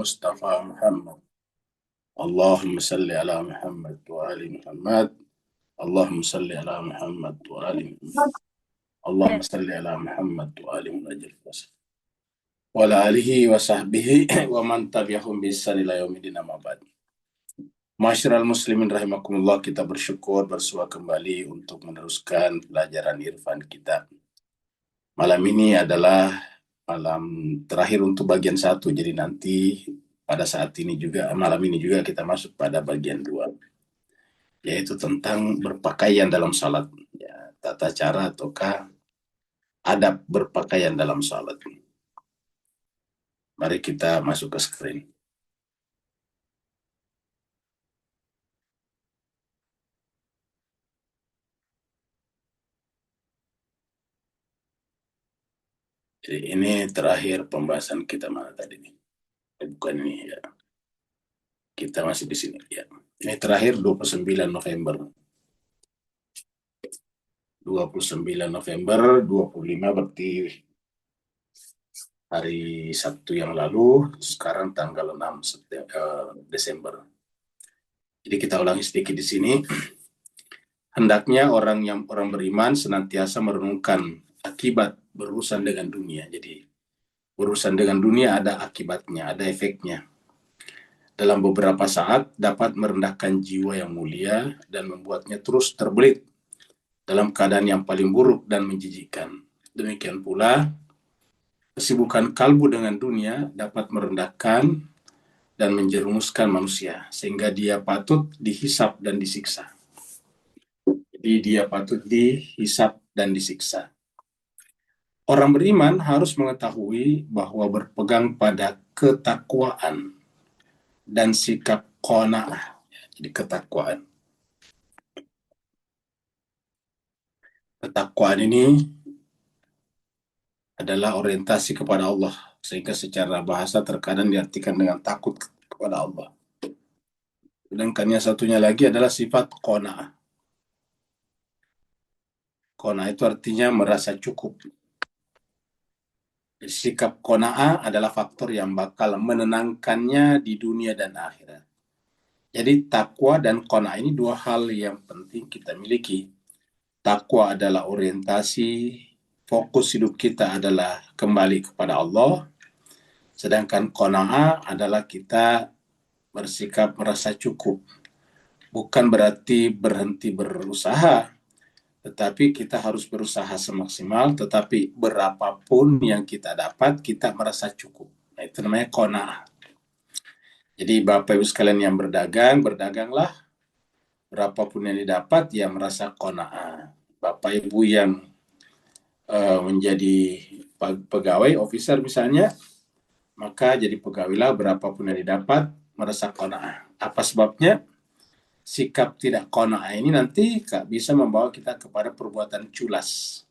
المصطفى محمد. اللهم صل على محمد وآل محمد. اللهم صل على محمد وآل محمد. اللهم صل على محمد وآل محمد وعلى آله وصحبه ومن تبعهم بإحسان إلى يوم الدين أما بعد. Masyiral muslimin rahimakumullah, kita bersyukur bersua kembali untuk meneruskan pelajaran irfan kita. Malam ini adalah malam terakhir untuk bagian 1, jadi nanti pada saat ini juga, malam ini juga kita masuk pada bagian 2, yaitu tentang berpakaian dalam salat, ya, tata cara ataukah adab berpakaian dalam salat. Mari kita masuk ke screen. Jadi ini terakhir pembahasan kita mana tadi nih? Bukan ini ya. Kita masih di sini ya. Ini terakhir 29 November. 29 November, 25 berarti hari Sabtu yang lalu, sekarang tanggal 6 Desember. Jadi kita ulangi sedikit di sini. Hendaknya orang beriman senantiasa merenungkan akibat berurusan dengan dunia. Jadi urusan dengan dunia ada akibatnya, ada efeknya. Dalam beberapa saat dapat merendahkan jiwa yang mulia dan membuatnya terus terbelit dalam keadaan yang paling buruk dan menjijikkan. Demikian pula, kesibukan kalbu dengan dunia dapat merendahkan dan menjerumuskan manusia, sehingga dia patut dihisap dan disiksa. Jadi dia patut dihisap dan disiksa. Orang beriman harus mengetahui bahwa berpegang pada ketakwaan dan sikap qanaah. Jadi ketakwaan. Ketakwaan ini adalah orientasi kepada Allah, sehingga secara bahasa terkadang diartikan dengan takut kepada Allah. Sedangkan yang satunya lagi adalah sifat qanaah. Qanaah itu artinya merasa cukup. Sikap qanaah adalah faktor yang bakal menenangkannya di dunia dan akhirat. Jadi takwa dan qanaah ini dua hal yang penting kita miliki. Takwa adalah orientasi, fokus hidup kita adalah kembali kepada Allah. Sedangkan qanaah adalah kita bersikap merasa cukup. Bukan berarti berhenti berusaha, tetapi kita harus berusaha semaksimal, tetapi berapapun yang kita dapat, kita merasa cukup. Nah, itu namanya qanaah. Jadi Bapak Ibu sekalian yang berdagang, berdaganglah. Berapapun yang didapat, ya merasa qanaah. Bapak Ibu yang menjadi pegawai, officer misalnya, maka jadi pegawailah, berapapun yang didapat, merasa qanaah. Apa sebabnya? Sikap tidak qanaah ini nanti bisa membawa kita kepada perbuatan culas.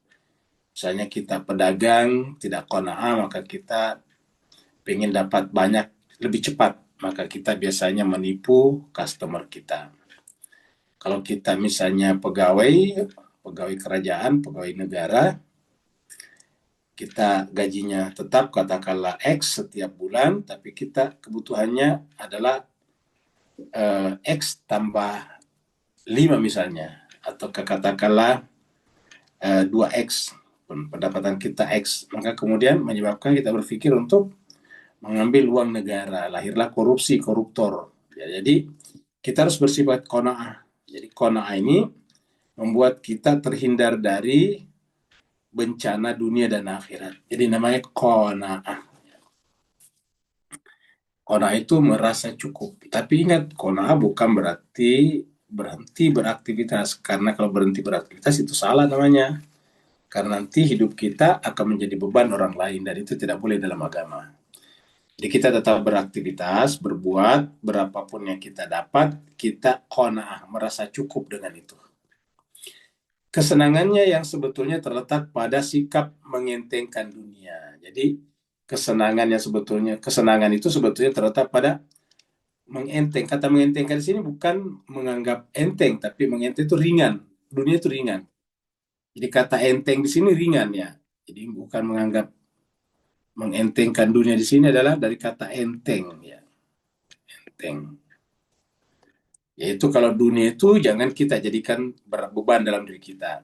Misalnya kita pedagang, tidak qanaah, maka kita ingin dapat banyak, lebih cepat, maka kita biasanya menipu customer kita. Kalau kita misalnya pegawai kerajaan, pegawai negara, kita gajinya tetap katakanlah X setiap bulan, tapi kita kebutuhannya adalah X tambah 5 misalnya, atau katakanlah 2X, pendapatan kita X, maka kemudian menyebabkan kita berpikir untuk mengambil uang negara, lahirlah korupsi, koruptor. Ya, jadi kita harus bersifat qanaah. Jadi qanaah ini membuat kita terhindar dari bencana dunia dan akhirat. Jadi namanya qanaah. Qanaah itu merasa cukup. Tapi ingat, qanaah bukan berarti berhenti beraktivitas. Karena kalau berhenti beraktivitas itu salah namanya. Karena nanti hidup kita akan menjadi beban orang lain, dan itu tidak boleh dalam agama. Jadi kita tetap beraktivitas, berbuat, berapapun yang kita dapat, kita qanaah, merasa cukup dengan itu. Kesenangannya yang sebetulnya terletak pada sikap mengentengkan dunia. Jadi kesenangan itu sebetulnya terletak pada mengenteng. Kata mengentengkan di sini bukan menganggap enteng, tapi mengenteng itu ringan. Dunia itu ringan. Jadi kata enteng di sini ringan ya. Jadi bukan menganggap Mengentengkan dunia di sini adalah dari kata enteng, ya, enteng. Yaitu kalau dunia itu jangan kita jadikan beban dalam diri kita.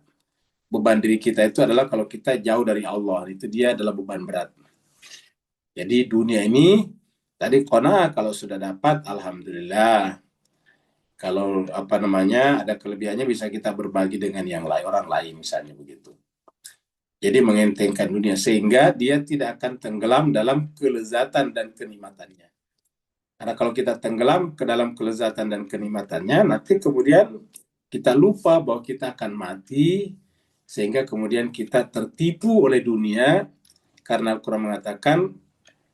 Beban diri kita itu adalah kalau kita jauh dari Allah, itu dia adalah beban berat. Jadi dunia ini tadi kona kalau sudah dapat, alhamdulillah. Kalau apa namanya ada kelebihannya bisa kita berbagi dengan yang lain, orang lain misalnya begitu. Jadi mengentengkan dunia sehingga dia tidak akan tenggelam dalam kelezatan dan kenikmatannya. Karena kalau kita tenggelam ke dalam kelezatan dan kenikmatannya, nanti kemudian kita lupa bahwa kita akan mati, sehingga kemudian kita tertipu oleh dunia, karena Al-Quran mengatakan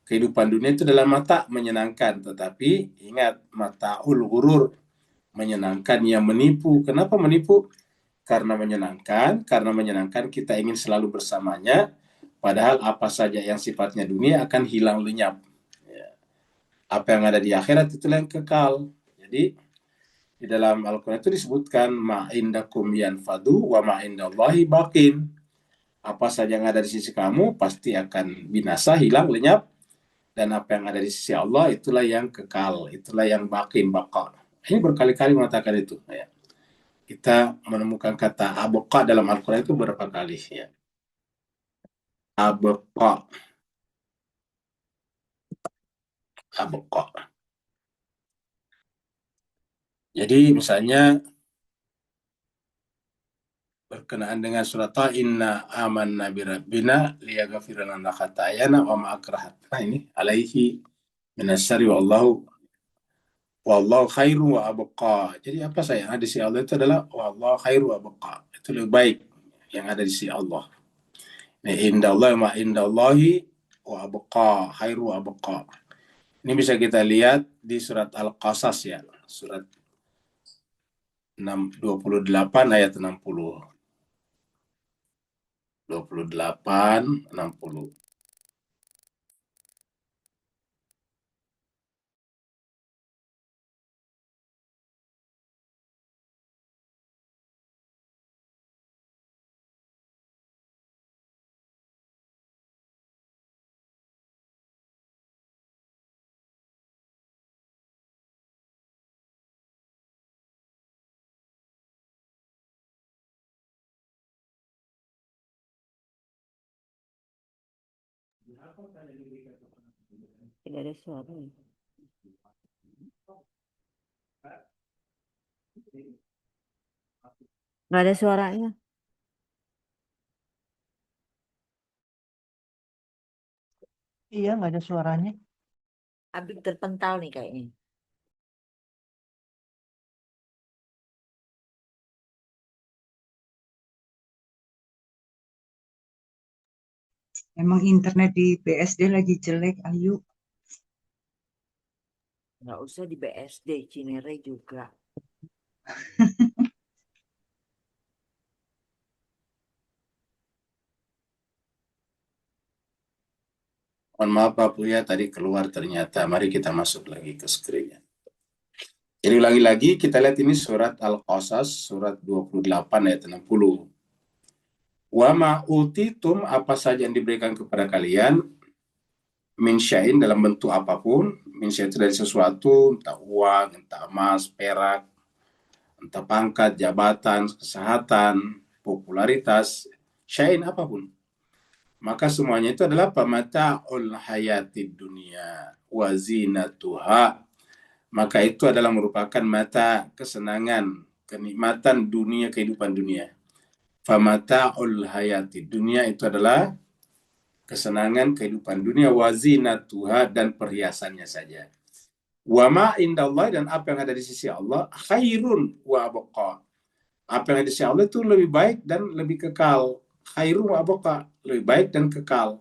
kehidupan dunia itu adalah mata menyenangkan, tetapi ingat mataul ghurur, menyenangkan yang menipu. Kenapa menipu? Karena menyenangkan kita ingin selalu bersamanya, padahal apa saja yang sifatnya dunia akan hilang lenyap. Ya. Apa yang ada di akhirat itulah yang kekal. Jadi di dalam Al-Quran itu disebutkan ma'indakum yanfadu wa ma'indallahi baqin. Apa saja yang ada di sisi kamu pasti akan binasa, hilang, lenyap. Dan apa yang ada di sisi Allah itulah yang kekal, itulah yang baqin, baqa. Ini berkali-kali mengatakan itu. Ya. Kita menemukan kata abqa dalam Al-Quran itu berapa kali. Ya. Abqa, abqa. Jadi misalnya berkenaan dengan surat inna amanna birabbina liyaghfira lana khatayana wa ma akrahatna ini alaihi minasyari wallahu khairu wa abqa. Jadi apa saya ada di sisi Allah itu adalah wallahu khairu wa abqa. Itu lebih baik yang ada di sisi Allah. Nah, indallahi ma indallahi wa abqa, khairu wa abqa. Ini bisa kita lihat di surat Al-Qasas ya, surat 28 ayat 60. 28 60. Tidak ada suara. Nggak ada suaranya. Iya, nggak ada suaranya. Abik terpental nih kayaknya. Emang internet di BSD lagi jelek, Ayu. Nggak usah di BSD, Cinere juga. Mohon maaf Pak Buya tadi keluar ternyata. Mari kita masuk lagi ke screen-nya. Jadi ulangi lagi kita lihat ini surat Al-Qasas surat 28 ayat 60. Wa ma utitum apa saja yang diberikan kepada kalian min syai'in dalam bentuk apapun, min syai'in itu dari sesuatu, entah uang, entah emas, perak, entah pangkat, jabatan, kesehatan, popularitas, syai'in apapun. Maka semuanya itu adalah pamata'ul hayatid dunia wa zinatuha. Maka itu adalah merupakan mata kesenangan, kenikmatan dunia, kehidupan dunia. Famata'ul hayatid dunia itu adalah kesenangan kehidupan dunia, wa zinatuha dan perhiasannya saja. Wa ma indallah dan apa yang ada di sisi Allah khairun wa abqa. Apa yang ada di sisi Allah itu lebih baik dan lebih kekal. Khairun wa abqa, lebih baik dan kekal.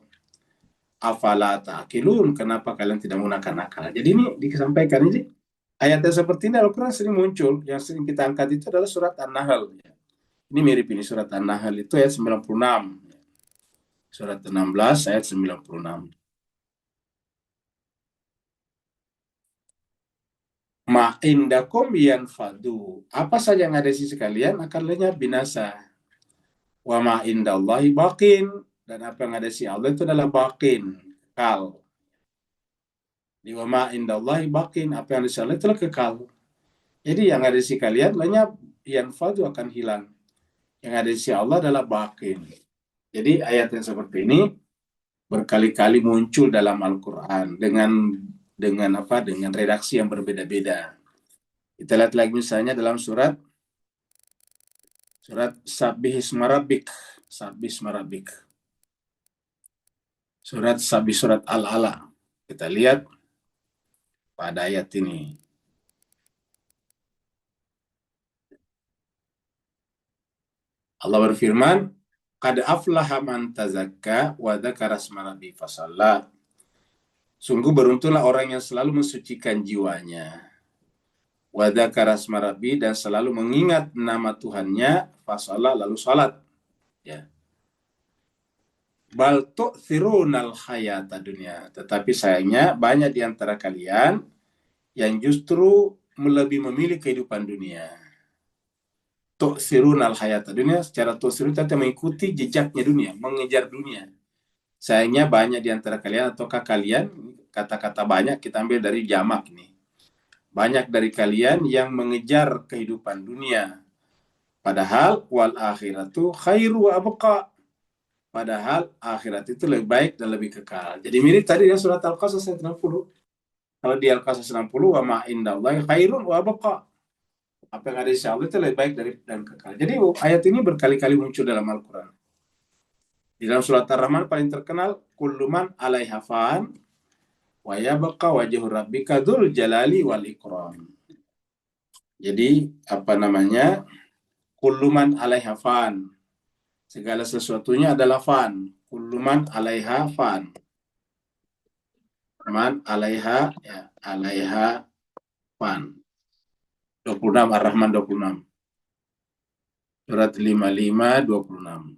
Afala ta'qilun, kenapa kalian tidak menggunakan akal? Jadi ini disampaikan ini ayat seperti ini Al-Quran sering muncul. Yang sering kita angkat itu adalah surat An-Nahl. Ini mirip ini surat An-Nahl itu ayat 96. Surat 16 ayat 96. Ma'indakum yanfadu. Apa saja yang ada di sisi kalian akan lenyap binasa. Wa ma'indallahi baqin. Dan apa yang ada di sisi Allah itu adalah baqin. kekal. Di wa ma indallahi baqin, apa yang di sisi Allah itulah kekal. Jadi yang ada di sisi kalian lenyap, yanfadu akan hilang. Yang ada di sisi Allah adalah baqin. Jadi ayat yang seperti ini berkali-kali muncul dalam Al-Quran dengan redaksi yang berbeda-beda. Kita lihat lagi misalnya dalam surat Sabbih isma rabbik. Surat Al-Ala. Kita lihat pada ayat ini. Allah berfirman, qad aflaha man tazakka wa dzakara asma rabbi fasalla. Sungguh beruntunglah orang yang selalu mensucikan jiwanya. Wa dzakara asma rabbi, dan selalu mengingat nama Tuhannya, fasalla, lalu salat. Ya. Bal tu'thirunal hayata dunya. Tetapi sayangnya banyak di antara kalian yang justru lebih memilih kehidupan dunia. Tu'thirunal hayata dunya, secara tu'thirun kita mengikuti jejaknya dunia, mengejar dunia. Sayangnya banyak di antara kalian, ataukah kalian, kata-kata banyak kita ambil dari jamak ini. Banyak dari kalian yang mengejar kehidupan dunia. Padahal wal akhiratu khairu wa abqa. Padahal akhirat itu lebih baik dan lebih kekal. Jadi mirip tadi ya surat Al-Qasas ayat 60. Kalau di Al-Qasas 60, wa ma indallahi khairun wa abqa. Apa yang ada di sisi Allah itu lebih baik dan kekal. Jadi ayat ini berkali-kali muncul dalam Al-Quran. Di dalam surat Ar-Rahman paling terkenal, kullu man 'alaiha fan wa yabqa wajhu rabbika dzul jalali wal ikram. Jadi kullu man 'alaiha fan. Segala sesuatunya adalah fan. Kullu man 'alaiha fan. Man 'alaiha, ya, 'alaiha fan. 26 Ar-Rahman 26. Surat 55 26.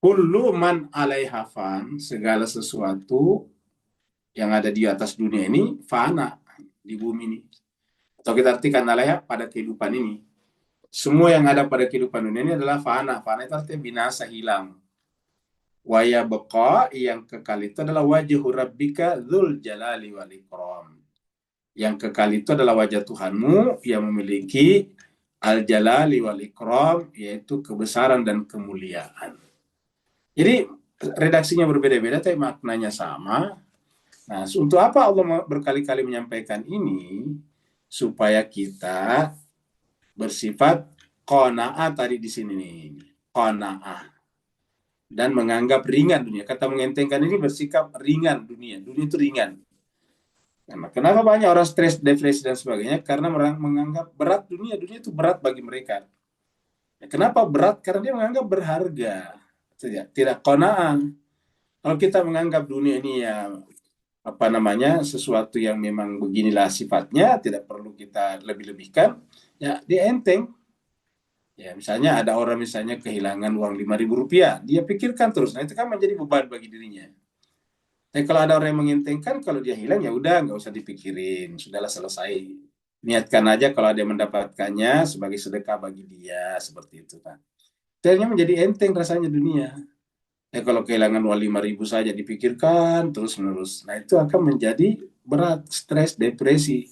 Kullu man 'alaiha fan, segala sesuatu yang ada di atas dunia ini fana, di bumi ini. Atau kita artikan 'alaiha, pada kehidupan ini. Semua yang ada pada kehidupan dunia ini adalah fana. Fana itu artinya binasa, hilang. Wa yabqa, yang kekal itu adalah wajhu rabbika dzul jalali wal ikram. Yang kekal itu adalah wajah Tuhanmu yang memiliki al-jalali wal ikram, yaitu kebesaran dan kemuliaan. Jadi redaksinya berbeda-beda tapi maknanya sama. Nah, untuk apa Allah berkali-kali menyampaikan ini? Supaya kita bersifat qanaah tadi di sini nih. Qanaah. Dan menganggap ringan dunia. Kata mengentengkan ini bersikap ringan dunia. Dunia itu ringan. Nah, kenapa banyak orang stres, depresi dan sebagainya? Karena menganggap berat dunia. Dunia itu berat bagi mereka. Nah, kenapa berat? Karena dia menganggap berharga. Tidak qanaah. Kalau kita menganggap dunia ini ya sesuatu yang memang beginilah sifatnya, tidak perlu kita lebih-lebihkan, ya dia enteng. Ya, misalnya ada orang misalnya kehilangan uang 5.000 rupiah, dia pikirkan terus, nah itu kan menjadi beban bagi dirinya. Tapi kalau ada orang yang mengentengkan, kalau dia hilang ya udah, nggak usah dipikirin, sudahlah selesai. Niatkan aja kalau ada yang mendapatkannya sebagai sedekah bagi dia, seperti itu kan. Akhirnya menjadi enteng rasanya dunia. Kalau kehilangan uang 5.000 saja dipikirkan terus-menerus, nah itu akan menjadi berat, stres, depresi.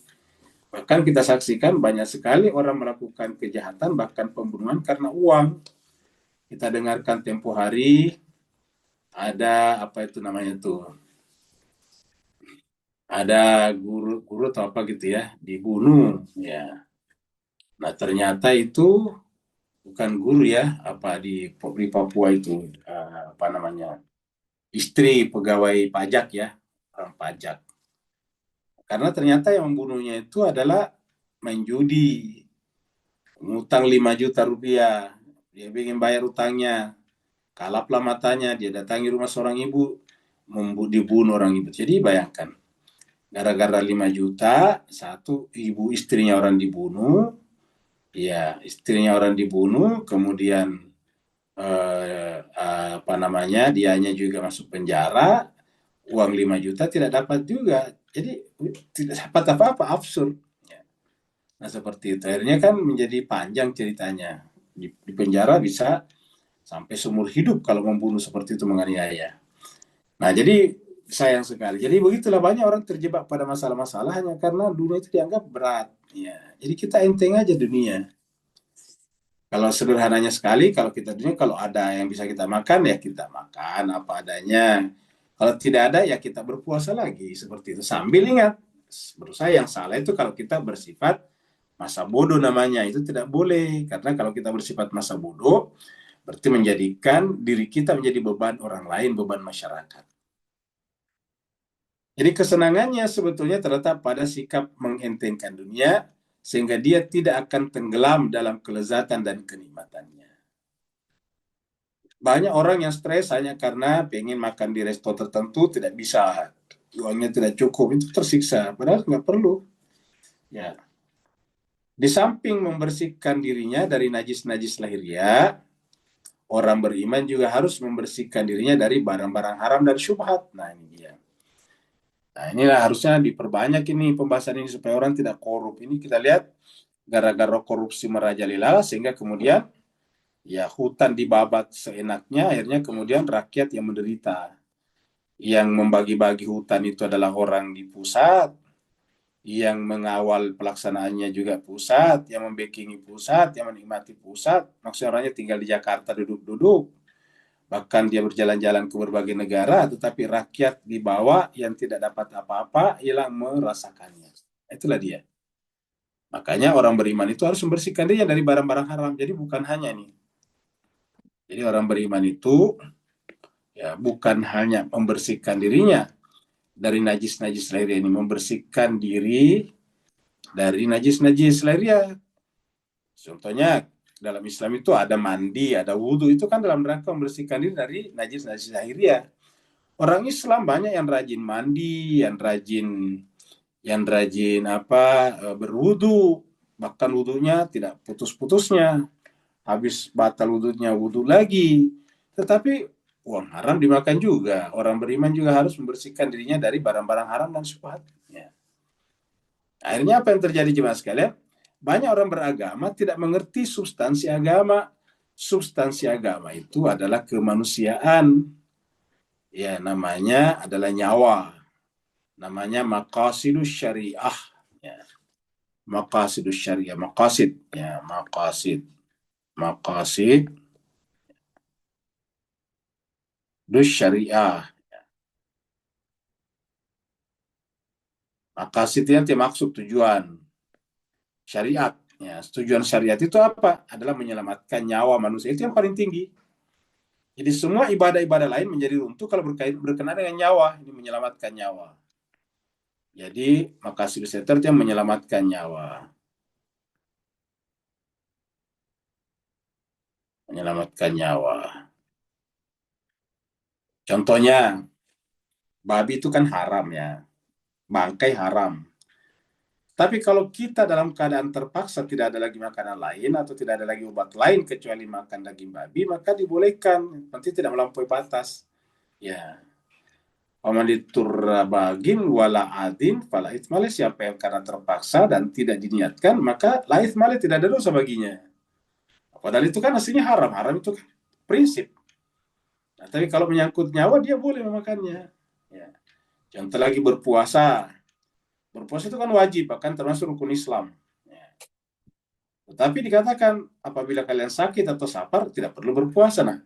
Bahkan kita saksikan banyak sekali orang melakukan kejahatan, bahkan pembunuhan karena uang. Kita dengarkan tempo hari ada ada guru atau apa gitu ya, dibunuh ya. Nah ternyata itu bukan guru ya, di Papua itu istri pegawai pajak ya, orang pajak. Karena ternyata yang membunuhnya itu adalah main judi, ngutang 5 juta rupiah, dia ingin bayar utangnya, kalaplah matanya, dia datangi rumah seorang ibu, dibunuh orang ibu. Jadi bayangkan, gara-gara 5 juta, satu ibu istrinya orang dibunuh, ya istrinya orang dibunuh, kemudian dianya juga masuk penjara, uang 5 juta tidak dapat juga. Jadi tidak dapat apa-apa, absurd. Nah, seperti itu. Akhirnya kan menjadi panjang ceritanya. Di penjara bisa sampai seumur hidup kalau membunuh seperti itu, menganiaya. Nah, jadi sayang sekali. Jadi begitulah banyak orang terjebak pada masalah-masalah hanya karena dunia itu dianggap berat. Ya, jadi kita enteng aja dunia. Kalau sederhananya sekali, kalau kita dunia, kalau ada yang bisa kita makan, ya kita makan apa adanya. Kalau tidak ada, ya kita berpuasa lagi. Seperti itu. Sambil ingat, berusaha yang salah itu kalau kita bersifat masa bodoh namanya. Itu tidak boleh. Karena kalau kita bersifat masa bodoh, berarti menjadikan diri kita menjadi beban orang lain, beban masyarakat. Jadi kesenangannya sebetulnya terletak pada sikap mengentengkan dunia, sehingga dia tidak akan tenggelam dalam kelezatan dan kenikmatannya. Banyak orang yang stres hanya karena pengen makan di resto tertentu, tidak bisa, uangnya tidak cukup, itu tersiksa. Padahal nggak perlu. Ya. Di samping membersihkan dirinya dari najis-najis lahiriah, orang beriman juga harus membersihkan dirinya dari barang-barang haram dan syubhat. Nah, ini dia. Nah, inilah harusnya diperbanyak ini pembahasan ini supaya orang tidak korup. Ini kita lihat gara-gara korupsi merajalela sehingga kemudian ya hutan dibabat seenaknya, akhirnya kemudian rakyat yang menderita. Yang membagi-bagi hutan itu adalah orang di pusat, yang mengawal pelaksanaannya juga pusat, yang membekingi pusat, yang menikmati pusat. Maksudnya orangnya tinggal di Jakarta duduk-duduk, bahkan dia berjalan-jalan ke berbagai negara, tetapi rakyat di bawah yang tidak dapat apa-apa hilang merasakannya. Itulah dia. Makanya orang beriman itu harus membersihkan dirinya dari barang-barang haram. Jadi bukan hanya nih. Jadi orang beriman itu ya bukan hanya membersihkan dirinya dari najis-najis lahiriah ini, membersihkan diri dari najis-najis lahiriah. Contohnya dalam Islam itu ada mandi, ada wudhu, itu kan dalam rangka membersihkan diri dari najis-najis lahiriah. Orang Islam banyak yang rajin mandi, yang rajin berwudu, bahkan wudunya tidak putus-putusnya. Habis batal wudunya wudu lagi. Tetapi uang haram dimakan juga. Orang beriman juga harus membersihkan dirinya dari barang-barang haram dan syubhatnya. Akhirnya apa yang terjadi jemaah sekalian? Banyak orang beragama tidak mengerti substansi agama. Substansi agama itu adalah kemanusiaan. Ya, namanya adalah nyawa. Namanya maqasidus syariah. Ya. Maqasidus syariah. Maqasid. Ya, maqasid. Maqasid dus syariah. Maqasid itu nanti maksud tujuan syariat. Ya, tujuan syariat itu apa? Adalah menyelamatkan nyawa manusia. Itu yang paling tinggi. Jadi semua ibadah-ibadah lain menjadi runtuh kalau berkenaan dengan nyawa. Ini menyelamatkan nyawa. Jadi maqasid syariat yang menyelamatkan nyawa. Menyelamatkan nyawa. Contohnya, babi itu kan haram ya. Bangkai haram. Tapi kalau kita dalam keadaan terpaksa tidak ada lagi makanan lain atau tidak ada lagi obat lain kecuali makan daging babi, maka dibolehkan. Nanti tidak melampaui batas. Ya. Waman bagin wala adin fala itsmale, siapa yang karena terpaksa dan tidak diniatkan, maka la itsmale, tidak ada dosa baginya. Padahal itu kan aslinya haram. Haram itu kan prinsip. Nah, tapi kalau menyangkut nyawa dia boleh memakannya. Ya. Contoh lagi berpuasa. Berpuasa itu kan wajib, bahkan termasuk rukun Islam. Ya. Tetapi dikatakan apabila kalian sakit atau safar tidak perlu berpuasa. Nah,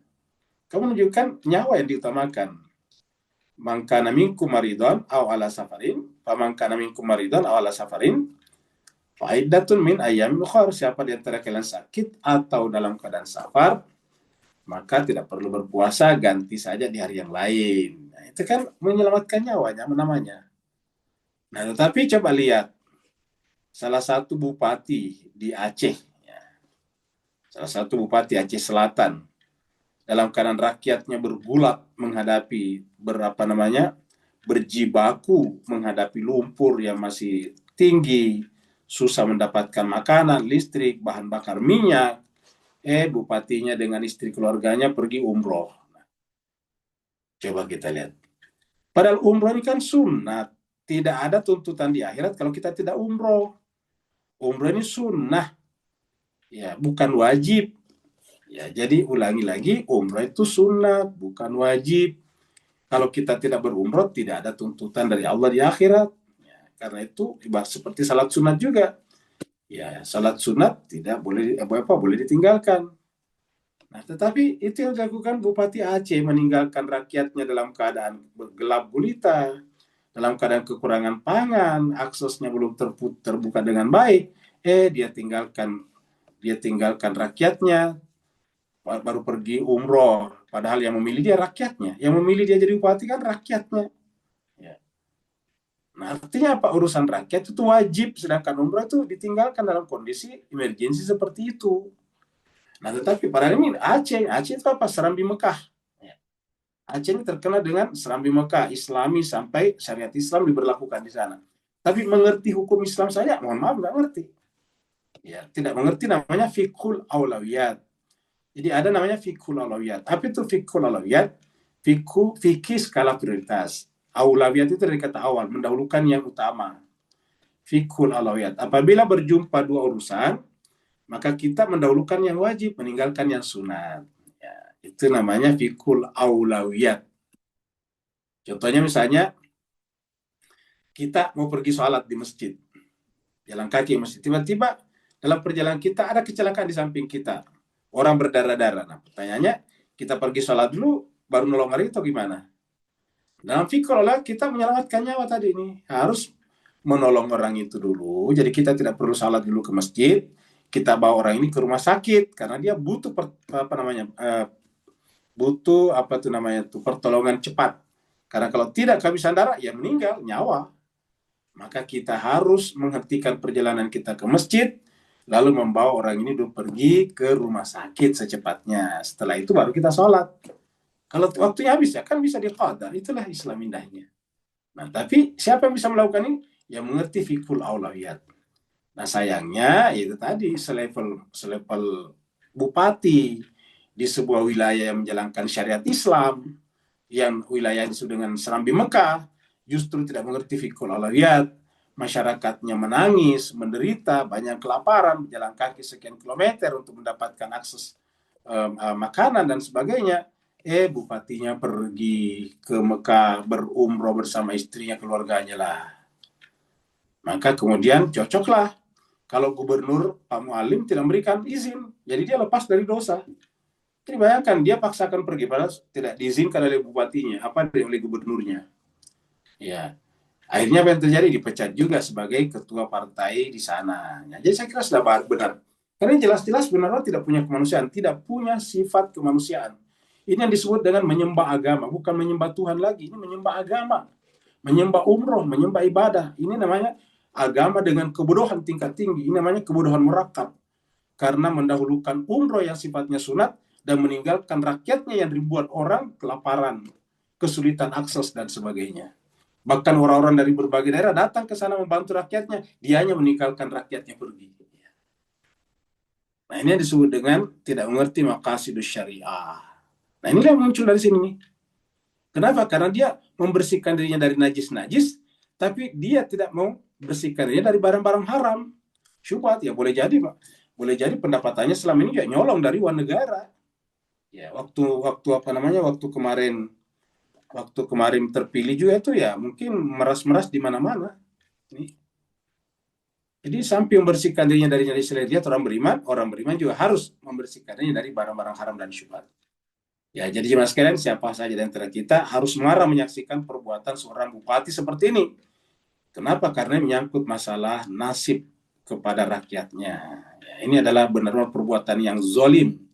kamu menunjukkan nyawa yang diutamakan. Man kana minkum maridon aw ala safarin, faman kana minkum maridon aw ala safarin, fa'iddatun min ayyamin ukhra. Siapa di antara kalian sakit atau dalam keadaan safar, maka tidak perlu berpuasa, ganti saja di hari yang lain. Nah, itu kan menyelamatkan nyawanya namanya. Nah, tetapi coba lihat salah satu bupati di Aceh, ya. Salah satu bupati Aceh Selatan, dalam keadaan rakyatnya bergulat menghadapi berjibaku menghadapi lumpur yang masih tinggi, susah mendapatkan makanan, listrik, bahan bakar minyak. Bupatinya dengan istri keluarganya pergi umroh. Coba kita lihat. Padahal umroh ini kan sunat. Tidak ada tuntutan di akhirat kalau kita tidak umroh. Umroh ini sunnah, ya, bukan wajib. Ya, jadi ulangi lagi, umroh itu sunnah, bukan wajib. Kalau kita tidak berumroh, tidak ada tuntutan dari Allah di akhirat. Ya, karena itu ibarat seperti salat sunat juga. Ya, salat sunat tidak boleh apa-apa boleh ditinggalkan. Nah, tetapi itu yang dilakukan Bupati Aceh, meninggalkan rakyatnya dalam keadaan gelap gulita, dalam keadaan kekurangan pangan, aksesnya belum terbuka dengan baik. Dia tinggalkan rakyatnya, baru pergi umroh. Padahal yang memilih dia rakyatnya, yang memilih dia jadi bupati kan rakyatnya. Ya. Nah, artinya apa? Urusan rakyat itu wajib, sedangkan umroh itu ditinggalkan dalam kondisi emergensi seperti itu. Nah, tetapi pada ini Aceh itu apa? Serambi Mekah. Ya. Aceh ini terkenal dengan Serambi Mekah, Islami sampai syariat Islam diberlakukan di sana. Tapi mengerti hukum Islam saya, mohon maaf, nggak ngerti. Ya, tidak mengerti namanya fiqhul aulawiyat. Jadi ada namanya fiqhul aulawiyat. Apa itu fiqhul aulawiyat? Fikih skala prioritas. Aulawiyat itu dari kata awal, mendahulukan yang utama. Fiqhul aulawiyat. Apabila berjumpa dua urusan, maka kita mendahulukan yang wajib, meninggalkan yang sunat. Ya, itu namanya fiqhul aulawiyat. Contohnya misalnya, kita mau pergi sholat di masjid. Jalan kaki masjid. Tiba-tiba dalam perjalanan kita ada kecelakaan di samping kita. Orang berdarah-darah. Nah, pertanyaannya, kita pergi sholat dulu, baru nolong orang itu gimana? Dalam fikih kita menyelamatkan nyawa tadi ini. Harus menolong orang itu dulu. Jadi kita tidak perlu sholat dulu ke masjid. Kita bawa orang ini ke rumah sakit. Karena dia butuh pertolongan cepat. Karena kalau tidak kehabisan darah, ya meninggal, nyawa. Maka kita harus menghentikan perjalanan kita ke masjid, lalu membawa orang ini pergi ke rumah sakit secepatnya. Setelah itu baru kita sholat. Kalau waktunya habis, ya kan bisa diqadar. Itulah Islam indahnya. Nah, tapi siapa yang bisa melakukan ini? Yang mengerti fiqhul aulawiyat. Nah, sayangnya itu tadi selevel bupati di sebuah wilayah yang menjalankan syariat Islam, yang wilayah disebut dengan Serambi Mekah, justru tidak mengerti fiqhul aulawiyat. Masyarakatnya menangis, menderita, banyak kelaparan, berjalan kaki sekian kilometer untuk mendapatkan akses makanan dan sebagainya. Bupatinya pergi ke Mekah berumroh bersama istrinya, keluarganya lah. Maka kemudian cocoklah kalau gubernur Pak Mualim tidak memberikan izin, jadi dia lepas dari dosa. Jadi bayangkan dia paksakan pergi, padahal tidak diizinkan oleh bupatinya, oleh gubernurnya. Ya, akhirnya apa yang terjadi? Dipecat juga sebagai ketua partai di sana. Ya, jadi saya kira sudah benar. Karena jelas-jelas benar-benar tidak punya kemanusiaan, tidak punya sifat kemanusiaan. Ini yang disebut dengan menyembah agama, bukan menyembah Tuhan lagi. Ini menyembah agama, menyembah umroh, menyembah ibadah. Ini namanya agama dengan kebodohan tingkat tinggi. Ini namanya kebodohan murakab. Karena mendahulukan umroh yang sifatnya sunat dan meninggalkan rakyatnya yang ribuan orang kelaparan, kesulitan akses dan sebagainya. Bahkan orang-orang dari berbagai daerah datang ke sana membantu rakyatnya, dia hanya meninggalkan rakyatnya pergi. Nah, ini yang disebut dengan tidak mengerti maqasidus syariah. Nah, inilah yang muncul dari sini nih. Kenapa? Karena dia membersihkan dirinya dari najis-najis, tapi dia tidak mau bersihkan dirinya dari barang-barang haram. Syubhat, ya boleh jadi, Pak. Boleh jadi pendapatannya selama ini ya nyolong dari luar negara. Ya, waktu kemarin terpilih juga itu ya mungkin meras-meras di mana-mana. Jadi samping membersihkan dirinya dari najis, orang beriman juga harus membersihkan dirinya dari barang-barang haram dan syubhat. Ya, jadi jemaah sekalian, siapa saja di antara kita harus marah menyaksikan perbuatan seorang bupati seperti ini. Kenapa? Karena menyangkut masalah nasib kepada rakyatnya. Ya, ini adalah benar-benar perbuatan yang zalim,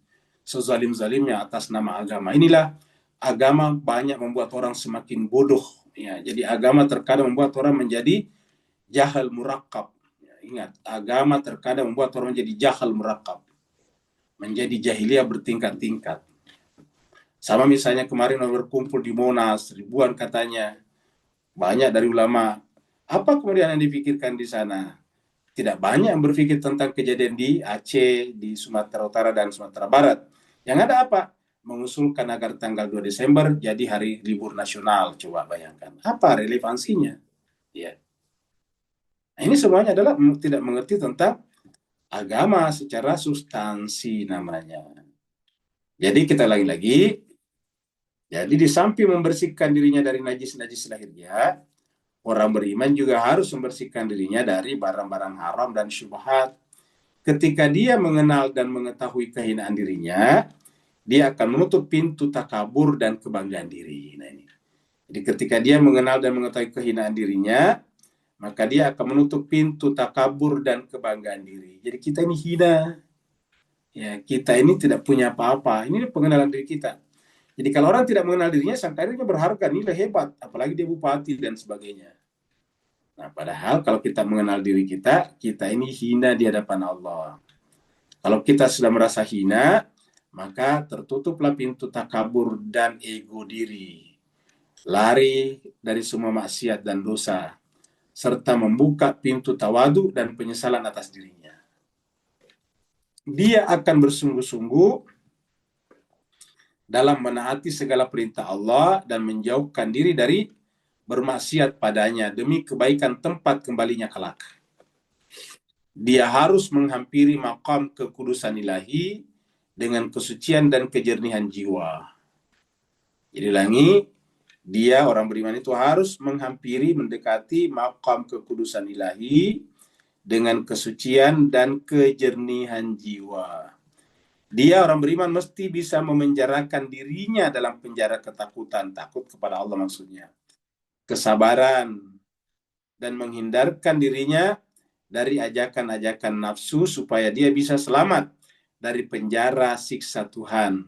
sezalim-zalimnya atas nama agama. Inilah agama banyak membuat orang semakin bodoh. Ya, jadi agama terkadang membuat orang menjadi jahal murakab. Ya, ingat, agama terkadang membuat orang menjadi jahal murakab, menjadi jahiliyah bertingkat-tingkat. Sama misalnya kemarin berkumpul di Monas, ribuan katanya, banyak dari ulama. Apa kemudian yang dipikirkan di sana? Tidak banyak yang berpikir tentang kejadian di Aceh, di Sumatera Utara dan Sumatera Barat. Yang ada apa? Mengusulkan agar tanggal 2 Desember jadi hari libur nasional. Coba bayangkan. Apa relevansinya? Ya. Nah, ini semuanya adalah tidak mengerti tentang agama secara substansi namanya. Jadi kita lagi-lagi, jadi di samping membersihkan dirinya dari najis-najis lahirnya, orang beriman juga harus membersihkan dirinya dari barang-barang haram dan syubhat. Ketika dia mengenal dan mengetahui kehinaan dirinya, dia akan menutup pintu takabur dan kebanggaan diri. Nah, ini. Jadi ketika dia mengenal dan mengetahui kehinaan dirinya, maka dia akan menutup pintu takabur dan kebanggaan diri. Jadi kita ini hina. Ya, kita ini tidak punya apa-apa. Ini pengenalan diri kita. Jadi kalau orang tidak mengenal dirinya, sangka dirinya berharga, nilai hebat, apalagi dia bupati dan sebagainya. Nah, padahal kalau kita mengenal diri kita, kita ini hina di hadapan Allah. Kalau kita sudah merasa hina, maka tertutuplah pintu takabur dan ego diri. Lari dari semua maksiat dan dosa, serta membuka pintu tawadu dan penyesalan atas dirinya. Dia akan bersungguh-sungguh dalam menaati segala perintah Allah dan menjauhkan diri dari bermaksiat padanya demi kebaikan tempat kembalinya kelak. Dia harus menghampiri makam kekudusan ilahi dengan kesucian dan kejernihan jiwa. Jadi ulangi, dia orang beriman itu harus menghampiri, mendekati makam kekudusan ilahi dengan kesucian dan kejernihan jiwa. Dia orang beriman mesti bisa memenjarakan dirinya dalam penjara ketakutan, takut kepada Allah maksudnya, kesabaran, dan menghindarkan dirinya dari ajakan-ajakan nafsu supaya dia bisa selamat dari penjara siksa Tuhan.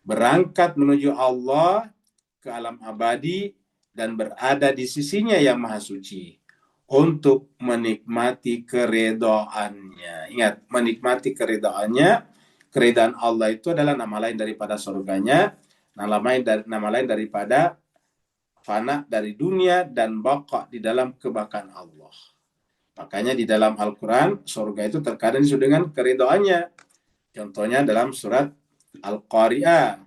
Berangkat menuju Allah ke alam abadi dan berada di sisinya yang maha suci untuk menikmati keredaannya. Ingat, menikmati keredaannya. Keredaan Allah itu adalah nama lain daripada surganya, nama lain daripada fana dari dunia dan baqa di dalam kebakan Allah. Makanya di dalam Al-Quran, surga itu terkadang disebut dengan keredaannya. Contohnya dalam surat Al-Qari'ah.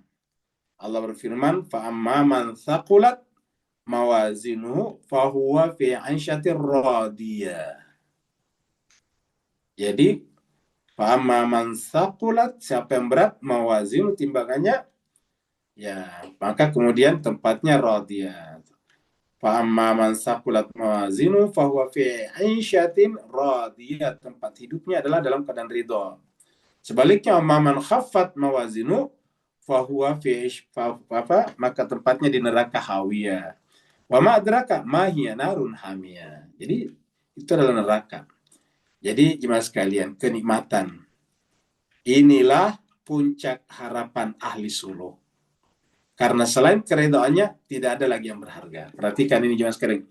Allah berfirman, فَأَمَّا مَنْ ثَقُلَتْ مَوَازِنُهُ فَهُوَ فِي عَيْشَةٍ رَاضِيَةٍ. Jadi, فَأَمَّا مَنْ ثَقُلَتْ, siapa yang berat, mawazinu, timbangannya, ya, maka kemudian tempatnya radiyah. فَأَمَّا مَنْ ثَقُلَتْ مَوَازِنُهُ فَهُوَ فِي عَيْشَةٍ رَاضِيَةٍ. Tempat hidupnya adalah dalam keadaan ridha. Sebaliknya, وَأَمَّا مَنْ خَفَّتْ مَوَازِنُهُ fahuwa fi maka tempatnya di neraka hawiyah. Wa ma adraka ma hiya narun hamiyah. Jadi itu adalah neraka. Jadi jemaah sekalian, kenikmatan inilah puncak harapan ahli suluk. Karena selain keredaannya tidak ada lagi yang berharga. Perhatikan ini jemaah sekalian.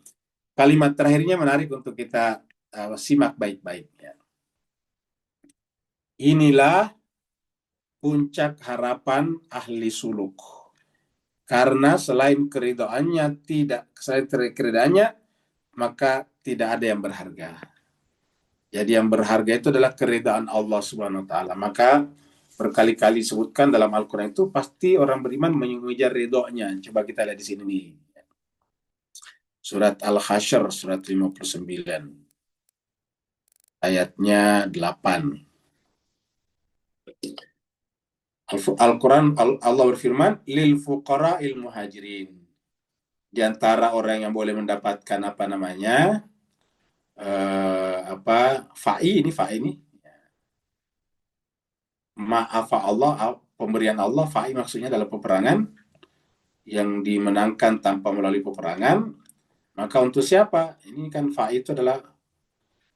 Kalimat terakhirnya menarik untuk kita simak baik-baik ya. Inilah puncak harapan ahli suluk. Karena selain keridhaannya maka tidak ada yang berharga. Jadi yang berharga itu adalah keridhaan Allah Subhanahu wa taala. Maka berkali-kali disebutkan dalam Al-Qur'an itu pasti orang beriman mengejar ridhonya. Coba kita lihat di sini nih. Surat Al-Hasyr surat 59 ayatnya 8. Al-Quran Allah berfirman lil fuqara'il muhajirin, di antara orang yang boleh mendapatkan fa'i ini ma'afa Allah, pemberian Allah. Fa'i maksudnya dalam peperangan yang dimenangkan tanpa melalui peperangan. Maka untuk siapa? Ini kan fa'i itu adalah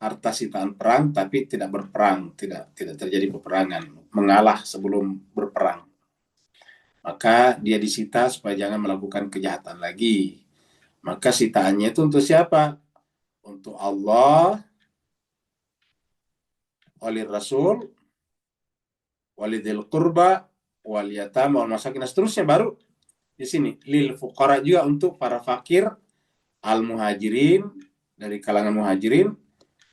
harta sitaan perang tapi tidak berperang, tidak terjadi peperangan, mengalah sebelum berperang. Maka dia disita supaya jangan melakukan kejahatan lagi. Maka sitaannya itu untuk siapa? Untuk Allah, walir Rasul, walidil qurba, wal yatama, wal masakin, seterusnya. Baru di sini lil fuqara juga untuk para fakir, al muhajirin, dari kalangan muhajirin,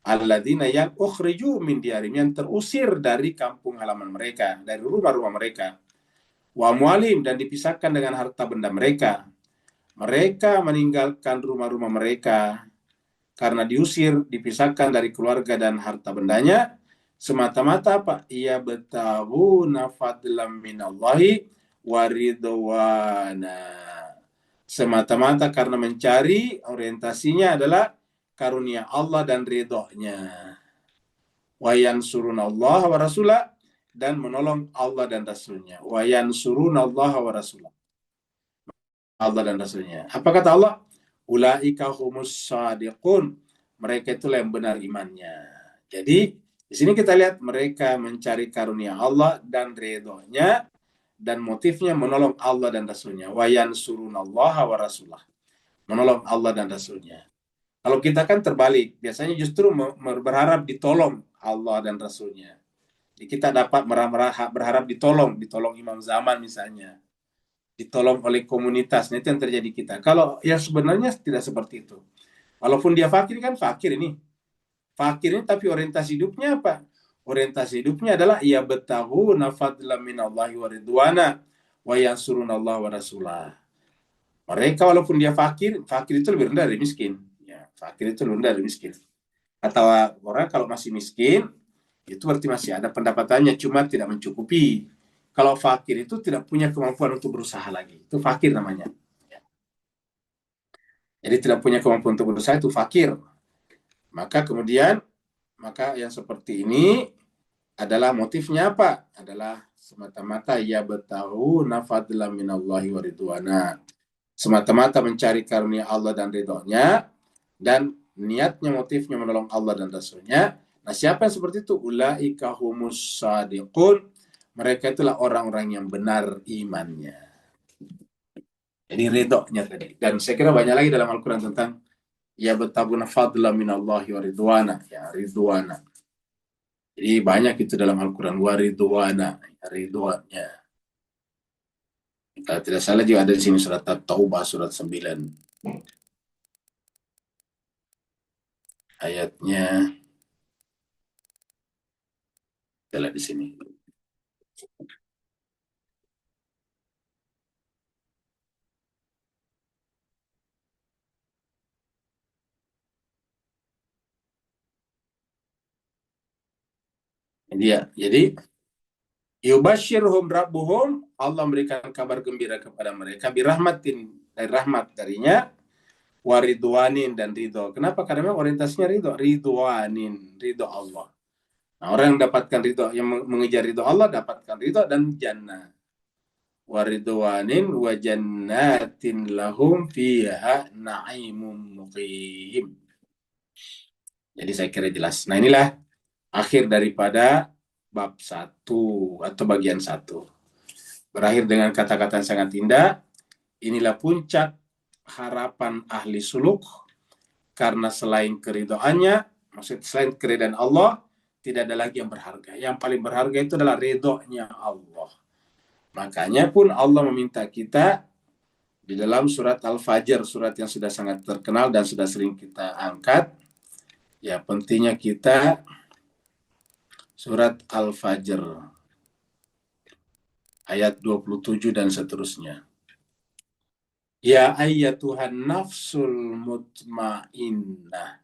alladzina yang ukhriju min diarim, yang terusir dari kampung halaman mereka, dari rumah-rumah mereka, wa amwalim, dan dipisahkan dengan harta benda mereka. Mereka meninggalkan rumah-rumah mereka karena diusir, dipisahkan dari keluarga dan harta bendanya, semata-mata apa? Ia betaghuna fadlam minallahi waridwana. Semata-mata karena mencari, orientasinya adalah karunia Allah dan ridhonya. Wa yansurunallah wa rasulah, dan menolong Allah dan Rasulnya. Wa yansurunallah wa rasulah. Allah dan Rasulnya. Apa kata Allah? Ulaika humus sadiqun. Mereka itulah yang benar imannya. Jadi, di sini kita lihat mereka mencari karunia Allah dan ridhonya, dan motifnya menolong Allah dan Rasulnya. Wa yansurunallaha wa rasulah. Menolong Allah dan Rasulnya. Kalau kita kan terbalik. Biasanya justru berharap ditolong Allah dan Rasulnya. Jadi kita dapat berharap ditolong imam zaman misalnya. Ditolong oleh komunitas. Nah, itu yang terjadi kita. Kalau ya sebenarnya tidak seperti itu. Walaupun dia fakir kan fakir ini. Fakir ini tapi orientasi hidupnya apa? Orientasi hidupnya adalah ia betaghuna fadlan minallahi wa ridwana wa yansurunallah wa rasulah. Mereka walaupun dia fakir itu lebih rendah dari miskin. Ya, fakir itu lebih rendah dari miskin. Atau orang kalau masih miskin, itu berarti masih ada pendapatannya, cuma tidak mencukupi. Kalau fakir itu tidak punya kemampuan untuk berusaha lagi. Itu fakir namanya. Jadi tidak punya kemampuan untuk berusaha, itu fakir. Maka kemudian, yang seperti ini adalah motifnya apa? Adalah semata-mata ya betahu nafadla minallahi wa ridwana. Semata-mata mencari karunia Allah dan ridhonya, dan niatnya, motifnya menolong Allah dan Rasulnya. Nah, siapa yang seperti itu? Ulaika humus sadiqun. Mereka itulah orang-orang yang benar imannya. Jadi ridhonya tadi. Dan saya kira banyak lagi dalam Al-Quran tentang ya betabuna fadla minallahi wa ridwana. Ya, ridwana. Jadi banyak itu dalam Al-Quran. Wa ridwana. Ridwannya. Kalau tidak salah juga ada di sini surat At-Taubah surat 9. Ayatnya kita lihat di sini. Jadi yubashirhum rabbuhum, Allah memberikan kabar gembira kepada mereka birahmatin, dari rahmat darinya, waridwanin, dan ridho. Kenapa? Karena memang orientasinya ridwanin, ridho Allah. Nah, orang yang dapatkan ridho, yang mengejar ridho Allah, dapatkan ridho dan jannah. Waridwanin wa jannatin lahum fiha na'imun muqim. Jadi saya kira jelas. Nah, inilah akhir daripada bab 1 atau bagian 1. Berakhir dengan kata-kata yang sangat indah. Inilah puncak harapan ahli suluk, karena selain keridoannya, maksud selain keridhaan Allah, tidak ada lagi yang berharga. Yang paling berharga itu adalah ridhonya Allah. Makanya pun Allah meminta kita di dalam surat Al-Fajr, surat yang sudah sangat terkenal dan sudah sering kita angkat. Ya, pentingnya kita surat Al-Fajr ayat 27 dan seterusnya. Ya ayyatuhan nafsul mutmainnah.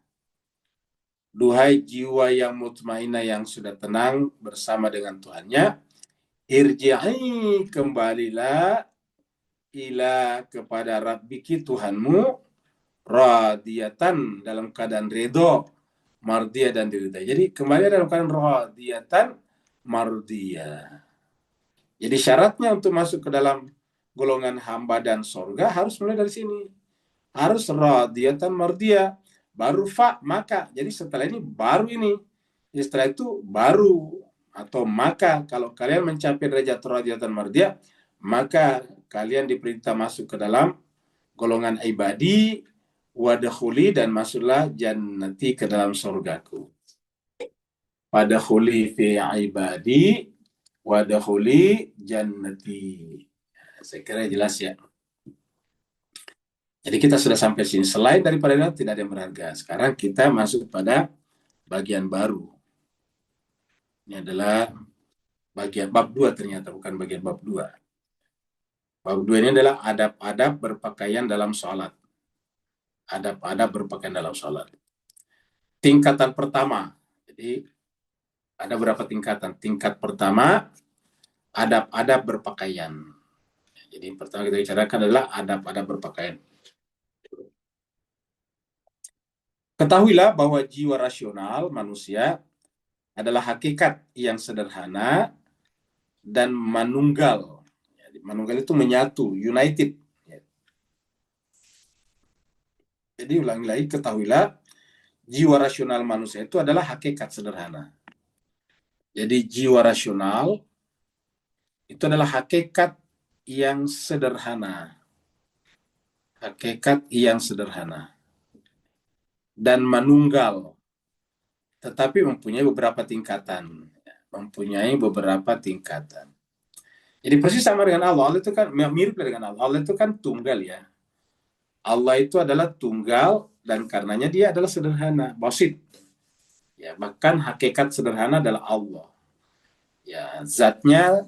Duhai jiwa yang mutmainnah, yang sudah tenang bersama dengan Tuhannya. Irji'i, kembalilah, ila, kepada Rabbiki, Tuhanmu, radiyatan, dalam keadaan ridho, mardiyah, dan diridhai. Jadi kembali dalam keadaan radiyatan, mardiyah. Jadi syaratnya untuk masuk ke dalam golongan hamba dan sorga harus mulai dari sini. Harus radiyatan mardiyah. Baru maka. Jadi setelah ini baru ini. Setelah itu baru atau maka. Kalau kalian mencapai derajat radiyatan mardiyah, maka kalian diperintah masuk ke dalam golongan ibadi, wadakhuli, dan masuklah jannati, ke dalam surgaku. Wadakhuli fi ibadi, wadakhuli jannati. Saya kira jelas ya. Jadi kita sudah sampai sini. Selain daripada itu tidak ada yang berharga. Sekarang kita masuk pada bagian baru. Ini adalah bagian bab 2 ternyata, bukan bagian bab 2. Bab 2 ini adalah adab-adab berpakaian dalam sholat. Adab-adab berpakaian dalam sholat. tingkatan pertama. Jadi ada berapa tingkatan? Tingkat pertama, adab-adab berpakaian. Jadi yang pertama kita bicarakan adalah adab-adab berpakaian. Ketahuilah bahwa jiwa rasional manusia adalah hakikat yang sederhana dan manunggal. Jadi, manunggal itu menyatu, united. Jadi ulangi lagi, ketahuilah jiwa rasional manusia itu adalah hakikat sederhana. Jadi jiwa rasional itu adalah hakikat yang sederhana. Hakikat yang sederhana. Dan manunggal. Tetapi mempunyai beberapa tingkatan. Mempunyai beberapa tingkatan. Jadi persis sama dengan Allah. Allah itu kan mirip dengan Allah. Allah itu kan tunggal ya. Allah itu adalah tunggal dan karenanya dia adalah sederhana. Basit. Ya, bahkan hakikat sederhana adalah Allah. Ya, zatnya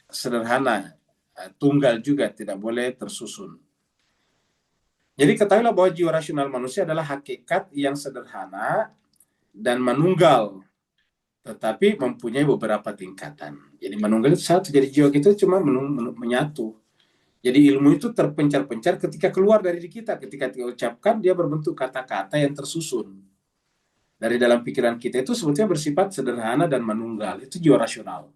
sederhana, tunggal juga, tidak boleh tersusun. Jadi ketahuilah bahwa jiwa rasional manusia adalah hakikat yang sederhana dan manunggal, tetapi mempunyai beberapa tingkatan. Jadi manunggal itu satu, jadi jiwa kita cuma menyatu. Jadi ilmu itu terpencar-pencar ketika keluar dari diri kita, ketika diucapkan dia berbentuk kata-kata yang tersusun. Dari dalam pikiran kita itu sebetulnya bersifat sederhana dan manunggal, itu jiwa rasional.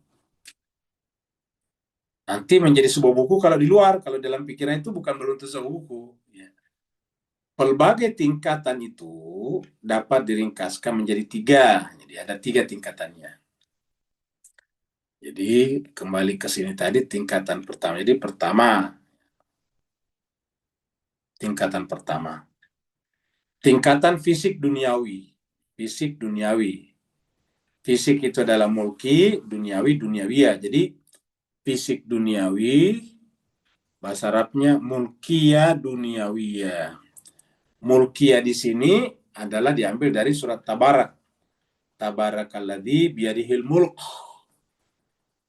Nanti menjadi sebuah buku kalau di luar, kalau dalam pikiran itu bukan belum tentu sebuah buku. Ya. Pelbagai tingkatan itu dapat diringkaskan menjadi 3. Jadi ada 3 tingkatannya. Jadi kembali ke sini tadi tingkatan pertama. Jadi tingkatan pertama. Tingkatan fisik duniawi. Fisik duniawi. Fisik itu adalah mulki, duniawi, duniawiyah. Jadi fisik duniawi, bahasa Arabnya mulkiyah duniawiyah. Mulkiyah di sini adalah diambil dari surat Tabarak. Tabarakalladzi biyadihil mulk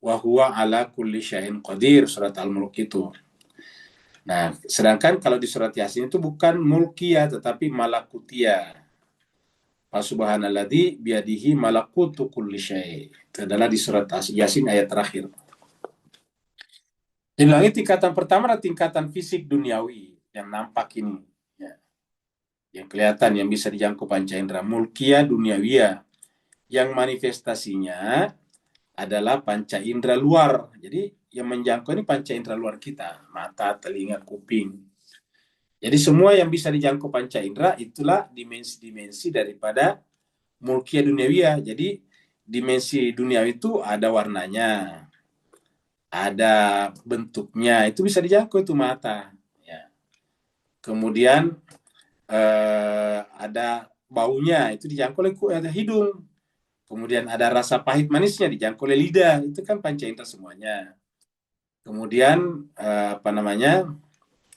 wa huwa ala kulli syai'in qadir, surat Al-Mulk itu. Nah, sedangkan kalau di surat Yasin itu bukan mulkiyah tetapi malakutiyah. Subhanalladzi biyadihi malakutu kulli syai'. Itu adalah di surat Yasin ayat terakhir. Jadi lagi tingkatan pertama adalah tingkatan fisik duniawi yang nampak ini. Ya. Yang kelihatan, yang bisa dijangkau panca indera. Mulkiyah duniawiyah. Yang manifestasinya adalah panca indera luar. Jadi yang menjangkau ini panca indera luar kita. Mata, telinga, kuping. Jadi semua yang bisa dijangkau panca indera itulah dimensi-dimensi daripada mulkiyah duniawiyah. Jadi dimensi duniawi itu ada warnanya, ada bentuknya, itu bisa dijangkau itu mata. Ya. Kemudian ada baunya, itu dijangkau oleh hidung. Kemudian ada rasa pahit manisnya, dijangkau oleh lidah, itu kan panca indera semuanya. Kemudian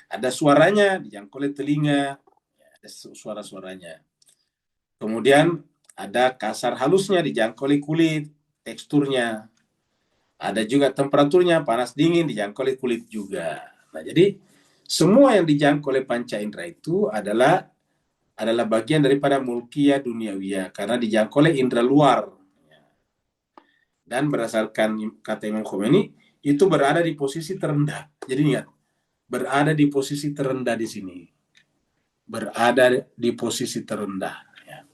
ada suaranya, dijangkau oleh telinga, ada suara-suaranya. Kemudian ada kasar halusnya, dijangkau oleh kulit, teksturnya. Ada juga temperaturnya, panas dingin, dijangkau oleh kulit juga. Nah, jadi semua yang dijangkau oleh panca indera itu adalah bagian daripada mulkiyah duniawiyah karena dijangkau oleh indera luar. Dan berdasarkan kata Imam Khomeini, itu berada di posisi terendah. Jadi ingat, berada di posisi terendah di sini. Berada di posisi terendah. Ya.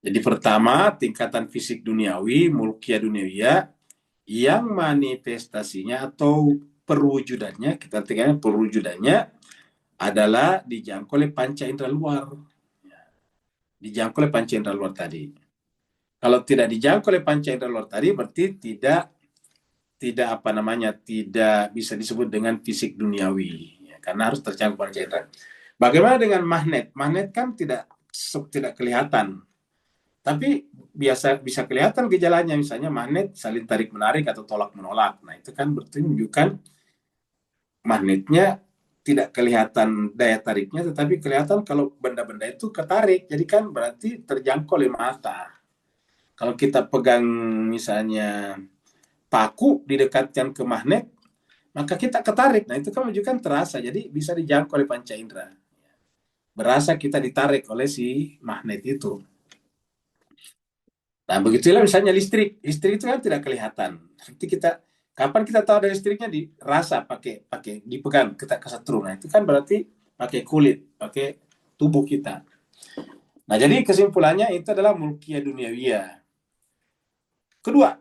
Jadi pertama, tingkatan fisik duniawi, mulkiyah duniawiyah, yang manifestasinya atau perwujudannya, kita artikan perwujudannya adalah dijangkau oleh panca indera luar. Dijangkau oleh panca indera luar tadi. Kalau tidak dijangkau oleh panca indera luar tadi, berarti tidak bisa disebut dengan fisik duniawi. Ya, karena harus terjangkau panca indera. Bagaimana dengan magnet? Magnet kan tidak kelihatan. Tapi bisa kelihatan gejalanya, misalnya magnet saling tarik menarik atau tolak menolak. Nah, itu kan berarti menunjukkan magnetnya tidak kelihatan daya tariknya, tetapi kelihatan kalau benda-benda itu ketarik. Jadi kan berarti terjangkau oleh mata. Kalau kita pegang misalnya paku didekatkan ke magnet, maka kita ketarik. Nah, itu kan menunjukkan terasa. Jadi bisa dijangkau oleh panca indera. Berasa kita ditarik oleh si magnet itu. Nah, begitulah misalnya listrik. Listrik itu kan tidak kelihatan. Nanti kapan kita tahu ada listriknya? Dirasa, pakai dipegang, kita kesetrum. Nah, itu kan berarti pakai kulit, pakai tubuh kita. Nah, jadi kesimpulannya itu adalah mulkiyah duniawiyah. Kedua,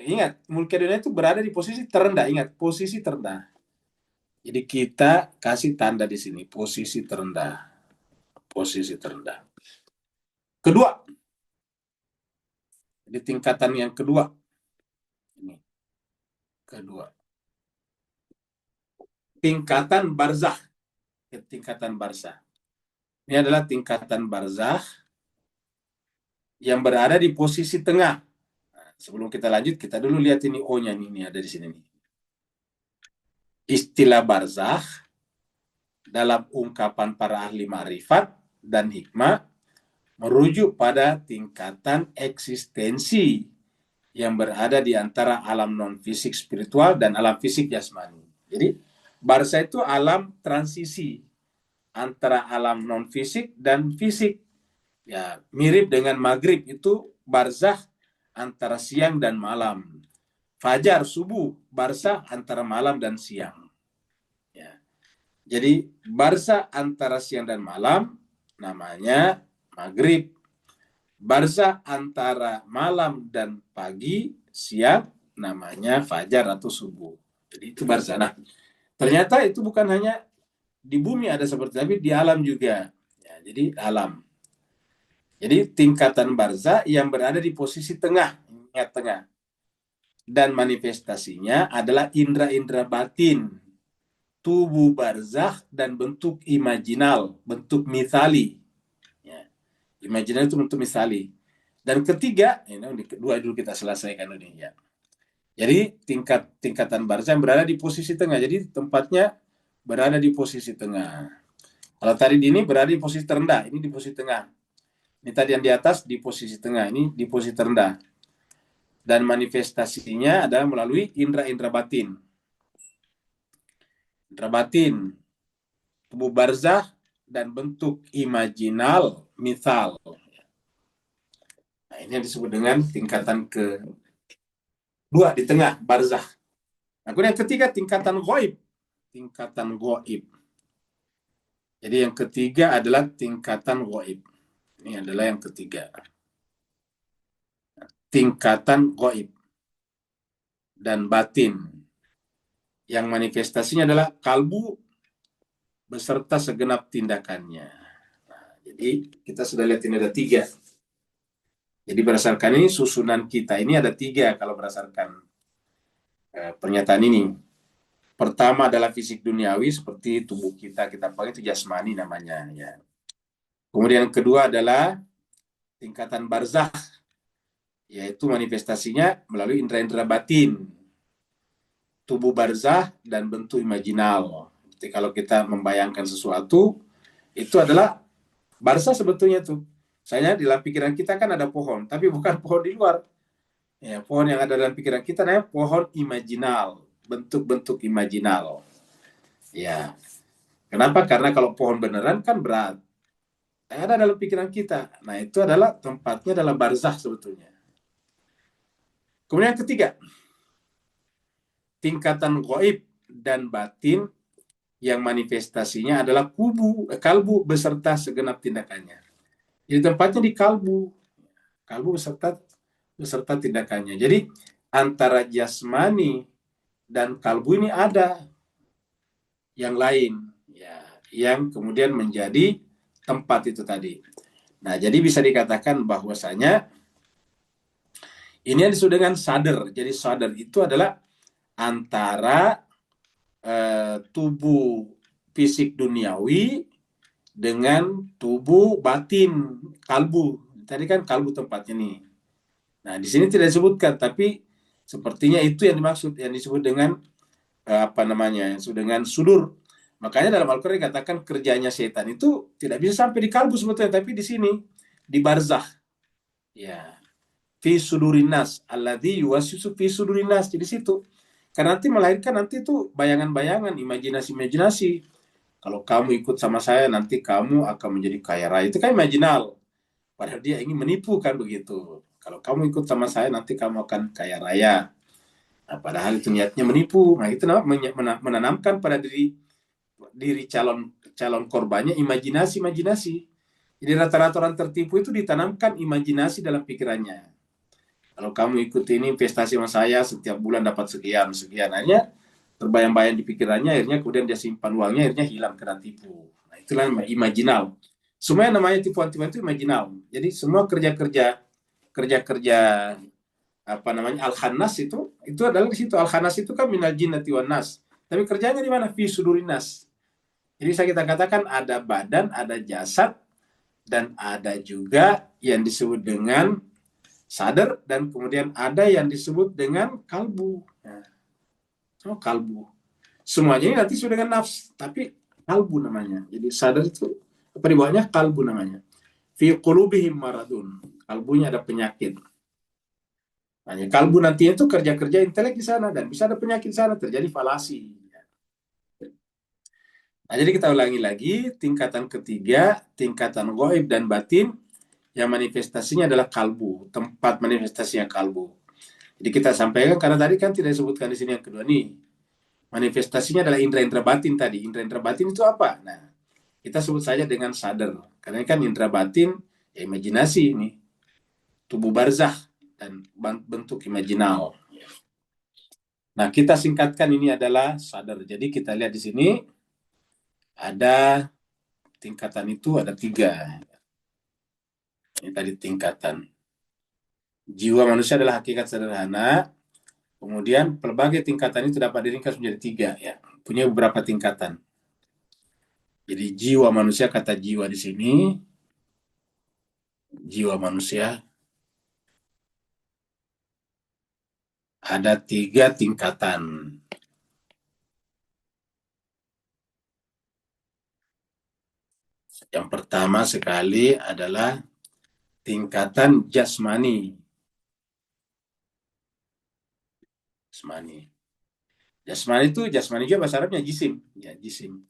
ingat, mulkiyah dunia itu berada di posisi terendah. Ingat, posisi terendah. Jadi kita kasih tanda di sini, posisi terendah. Posisi terendah. Kedua, di tingkatan yang kedua. Ini. Kedua. Tingkatan barzah. Tingkatan barzah. Ini adalah tingkatan barzah yang berada di posisi tengah. Nah, sebelum kita lanjut, kita dulu lihat ini O-nya ini ada di sini nih. Istilah barzah dalam ungkapan para ahli ma'rifat dan hikmah merujuk pada tingkatan eksistensi yang berada di antara alam non-fisik spiritual dan alam fisik jasmani. Jadi, barzah itu alam transisi antara alam non-fisik dan fisik. Ya, mirip dengan maghrib itu barzah antara siang dan malam. Fajar, subuh, barzah antara malam dan siang. Ya. Jadi, barzah antara siang dan malam namanya maghrib. Barzah antara malam dan pagi, siang, namanya fajar atau subuh. Jadi itu barzah. Nah, ternyata itu bukan hanya di bumi ada seperti, tapi di alam juga. Ya, jadi alam. Jadi tingkatan barzah yang berada di posisi tengah, ingat tengah. Dan manifestasinya adalah indera-indera batin, tubuh barzah dan bentuk imajinal, bentuk mithali. Ya. Imajinal itu bentuk misali. Dan ketiga, ini kedua dulu kita selesaikan ini ya. Jadi tingkatan barzah yang berada di posisi tengah. Jadi tempatnya berada di posisi tengah. Kalau tadi ini berada di posisi terendah, ini di posisi tengah. Ini tadi yang di atas di posisi tengah, ini di posisi terendah. Dan manifestasinya adalah melalui indera-indera batin. Indera batin, tubuh barzah dan bentuk imajinal, mithal. Nah, ini yang disebut dengan tingkatan kedua di tengah barzah. Nah, kemudian yang ketiga tingkatan ghaib. Tingkatan ghaib. Jadi yang ketiga adalah tingkatan ghaib. Ini adalah yang ketiga. Tingkatan ghaib dan batin. Yang manifestasinya adalah kalbu beserta segenap tindakannya. Nah, jadi kita sudah lihat ini ada tiga. Jadi berdasarkan ini susunan kita ini ada tiga kalau berdasarkan pernyataan ini. Pertama adalah fisik duniawi seperti tubuh kita panggil itu jasmani namanya. Ya. Kemudian yang kedua adalah tingkatan barzah, yaitu manifestasinya melalui indera-indera batin, tubuh barzah dan bentuk imajinal. Jadi kalau kita membayangkan sesuatu, itu adalah barzah sebetulnya tuh. Misalnya di dalam pikiran kita kan ada pohon, tapi bukan pohon di luar. Ya, pohon yang ada dalam pikiran kita namanya pohon imajinal, bentuk-bentuk imajinal. Ya. Kenapa? Karena kalau pohon beneran kan berat. Ada dalam pikiran kita. Nah, itu adalah tempatnya dalam barzah sebetulnya. Kemudian yang ketiga, tingkatan ghaib dan batin yang manifestasinya adalah kalbu beserta segenap tindakannya. Jadi tempatnya di kalbu beserta tindakannya. Jadi antara jasmani dan kalbu ini ada yang lain, ya, yang kemudian menjadi tempat itu tadi. Nah, jadi bisa dikatakan bahwasanya ini yang disebut dengan sadar. Jadi sadar itu adalah antara tubuh fisik duniawi dengan tubuh batin kalbu. Tadi kan kalbu tempatnya nih. Nah, di sini tidak disebutkan, tapi sepertinya itu yang dimaksud, yang disebut dengan yang disebut dengan sudur. Makanya dalam Al-Quran dikatakan kerjanya setan itu tidak bisa sampai di kalbu sebetulnya, tapi di sini, di barzah. Ya. Fi sudurinas, alladzi yuwaswisu fi sudurinas. Di situ. Karena nanti melahirkan nanti itu bayangan-bayangan, imajinasi-imajinasi. Kalau kamu ikut sama saya, nanti kamu akan menjadi kaya raya. Itu kan imajinal. Padahal dia ingin menipu kan begitu. Kalau kamu ikut sama saya nanti kamu akan kaya raya. Nah, padahal itu niatnya menipu. Nah, itu menanamkan pada diri calon korbannya imajinasi. Jadi rata-rata orang tertipu itu ditanamkan imajinasi dalam pikirannya. Kalau kamu ikut ini investasi sama saya setiap bulan dapat sekian. Akhirnya terbayang-bayang di pikirannya, akhirnya kemudian dia simpan uangnya, akhirnya hilang kena tipu. Nah, itulah imajinal. Semua yang namanya tipuan-tipuan itu imajinal. Jadi semua kerja-kerja apa namanya al-khannas itu adalah di situ. Al-khannas itu kan minal jinnati wan nas. Tapi kerjanya di mana? Fi sudurinas. Jadi kita katakan ada badan, ada jasad, dan ada juga yang disebut dengan sadar, dan kemudian ada yang disebut dengan kalbu. Nah, kalbu. Semuanya ini nanti sudah dengan nafs, tapi kalbu namanya. Jadi sadar itu apa di bawahnya kalbu namanya. Fi qulubihim maradun. Kalbunya ada penyakit. Nah, kalbu nantinya itu kerja-kerja intelek di sana dan bisa ada penyakit di sana, terjadi falasi. Nah, jadi kita ulangi lagi, tingkatan ketiga, tingkatan gaib dan batin, yang manifestasinya adalah kalbu, tempat manifestasinya kalbu. Jadi kita sampaikan, karena tadi kan tidak disebutkan di sini yang kedua nih, manifestasinya adalah indera-indera batin tadi. Indera-indera batin itu apa? Nah, kita sebut saja dengan sadar, karena kan indera batin, ya imajinasi ini, tubuh barzah, dan bentuk imajinal. Nah, kita singkatkan ini adalah sadar. Jadi kita lihat di sini, ada tingkatan itu ada 3. Ini tadi tingkatan. Jiwa manusia adalah hakikat sederhana. Kemudian pelbagai tingkatan itu dapat diringkas menjadi 3 ya. Punya beberapa tingkatan. Jadi jiwa manusia, kata jiwa di sini, jiwa manusia ada 3 tingkatan. Yang pertama sekali adalah tingkatan jasmani. Jasmani itu, jasmani juga bahasa Arabnya jisim. Ya, jisim.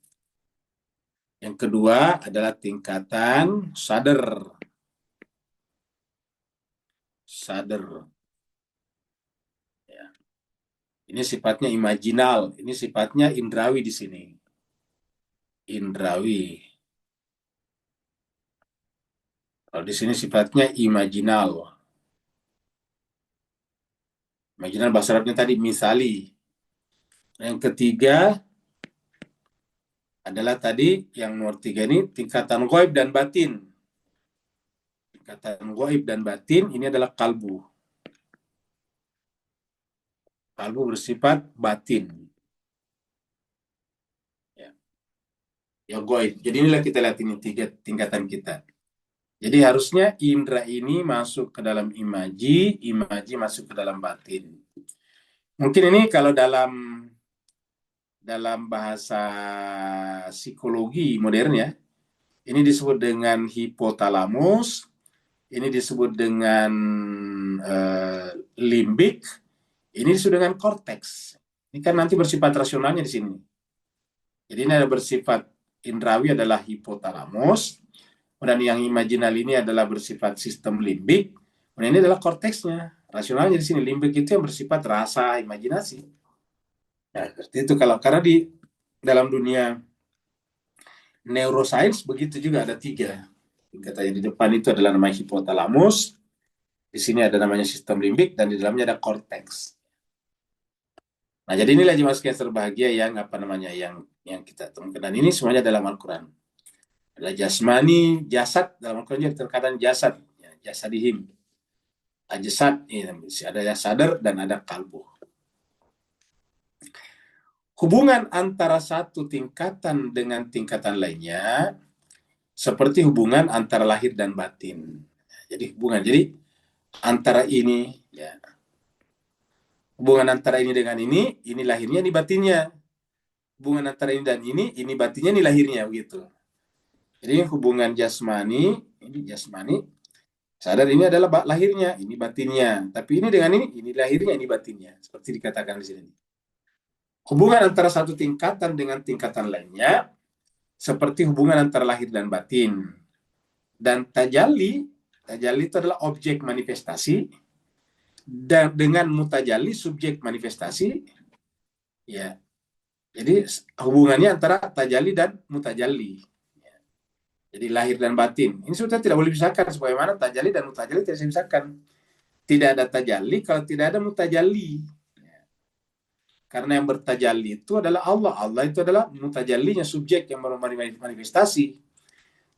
Yang kedua adalah tingkatan sadar. Ya. Ini sifatnya imajinal. Ini sifatnya indrawi di sini. Indrawi. Kalau di sini sifatnya imajinal. Imajinal bahasa Arabnya tadi misali. Yang ketiga adalah tadi yang nomor 3 ini tingkatan gaib dan batin. Tingkatan gaib dan batin ini adalah kalbu. Kalbu bersifat batin. Ya gaib. Jadi inilah kita lihat ini 3 tingkatan kita. Jadi harusnya indera ini masuk ke dalam imaji masuk ke dalam batin. Mungkin ini kalau dalam bahasa psikologi modern ya, ini disebut dengan hipotalamus, ini disebut dengan limbik, ini disebut dengan korteks. Ini kan nanti bersifat rasionalnya di sini. Jadi ini ada bersifat indrawi adalah hipotalamus, dan yang imajinal ini adalah bersifat sistem limbik. Dan ini adalah korteksnya, rasionalnya di sini. Limbik itu yang bersifat rasa, imajinasi. Nah, seperti itu karena di dalam dunia neuroscience begitu juga ada 3. Tingkatan yang di depan itu adalah namanya hipotalamus, di sini ada namanya sistem limbik, dan di dalamnya ada korteks. Nah, jadi inilah jemaah sekalian berbahagia yang kita temukan, dan ini semuanya dalam Al-Quran. Adalah jasmani, jasad, dalam Al-Quran juga terkadang jasad, ya, jasadihim. Ajsad, ada sadar dan ada kalbu. Hubungan antara satu tingkatan dengan tingkatan lainnya seperti hubungan antara lahir dan batin. Jadi antara ini, ya, hubungan antara ini dengan ini lahirnya, ini batinnya. Hubungan antara ini dan ini batinnya, ini lahirnya, begitu. Jadi hubungan jasmani, ini jasmani, sadar ini adalah lahirnya, ini batinnya. Tapi ini dengan ini lahirnya, ini batinnya. Seperti dikatakan di sini. Hubungan antara satu tingkatan dengan tingkatan lainnya seperti hubungan antara lahir dan batin. Dan tajalli Tajalli itu adalah objek manifestasi, dan dengan mutajalli subjek manifestasi, ya. Jadi hubungannya antara tajalli dan mutajalli. Jadi lahir dan batin. Ini sudah tidak boleh dipisahkan, sebagaimana tajalli dan mutajalli tidak bisa dipisahkan. Tidak ada tajalli kalau tidak ada mutajalli. Karena yang bertajalli itu adalah Allah. Allah itu adalah mutajallinya, subjek yang bermanifestasi.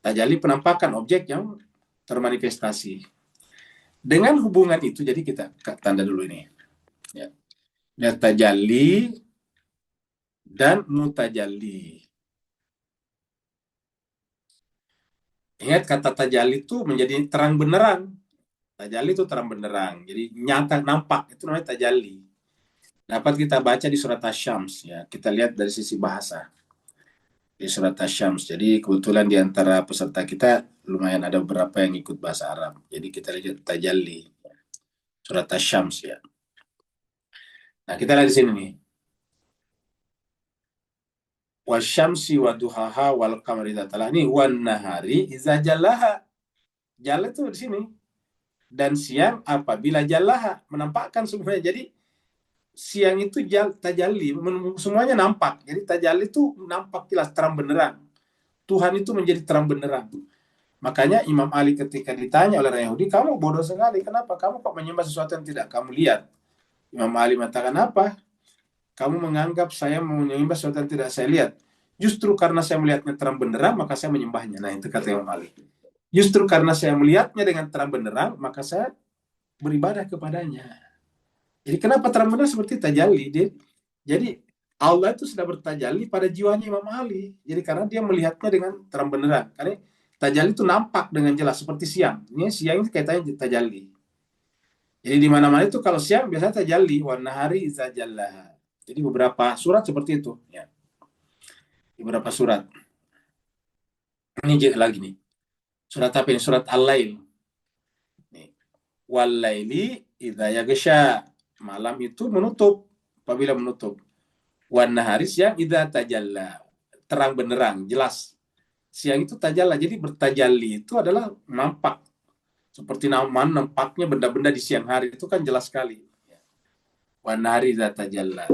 Tajalli penampakan objek yang termanifestasi. Dengan hubungan itu, jadi kita tanda dulu ini. Ya. Tajalli dan mutajalli. Ingat, kata tajalli itu menjadi terang benderang. Tajalli itu terang benderang. Jadi nyata, nampak. Itu namanya tajalli. Dapat kita baca di surat Asy-Syams. Ya. Kita lihat dari sisi bahasa. Di surat Asy-Syams. Jadi kebetulan di antara peserta kita lumayan ada beberapa yang ikut bahasa Arab. Jadi kita lihat tajalli. Surat Asy-Syams ya. Nah, kita lihat di sini nih. Wasyamsi wa duhaha wal qamari idza talaha. Ini wan nahari idza jallaha. Jalla itu di sini. Dan siang apabila jallaha, menampakkan semuanya. Jadi siang itu tajalli, semuanya nampak. Jadi tajalli itu nampak jelas, terang benderang. Tuhan itu menjadi terang benderang. Makanya Imam Ali ketika ditanya oleh orang Yahudi, kamu bodoh sekali, kenapa? Kamu kok menyembah sesuatu yang tidak kamu lihat? Imam Ali mengatakan apa? Kamu menganggap saya menyembah sesuatu yang tidak saya lihat. Justru karena saya melihatnya terang benderang, maka saya menyembahnya. Nah, itu kata Imam Ali. Justru karena saya melihatnya dengan terang benderang, maka saya beribadah kepadanya. Jadi kenapa terang benderang seperti tajalli? Jadi Allah itu sudah bertajalli pada jiwanya Imam Ali. Jadi karena dia melihatnya dengan terang benderang. Karena tajalli itu nampak dengan jelas seperti siang. Ini siang itu kaitannya tajalli. Jadi di mana-mana itu kalau siang biasanya tajalli, wan nahari idza jallaha. Jadi beberapa surat seperti itu, ya. Beberapa surat. Ini lagi nih. Surat apa ini? Surat Al-Lail. Wal laili idza yaghsha. Malam itu menutup, apabila menutup. Wan nahari, siang idza tajalla. Terang benderang, jelas. Siang itu tajalla. Jadi bertajalli itu adalah nampak. Seperti nampaknya benda-benda di siang hari itu kan jelas sekali. Wan nahari idza tajalla.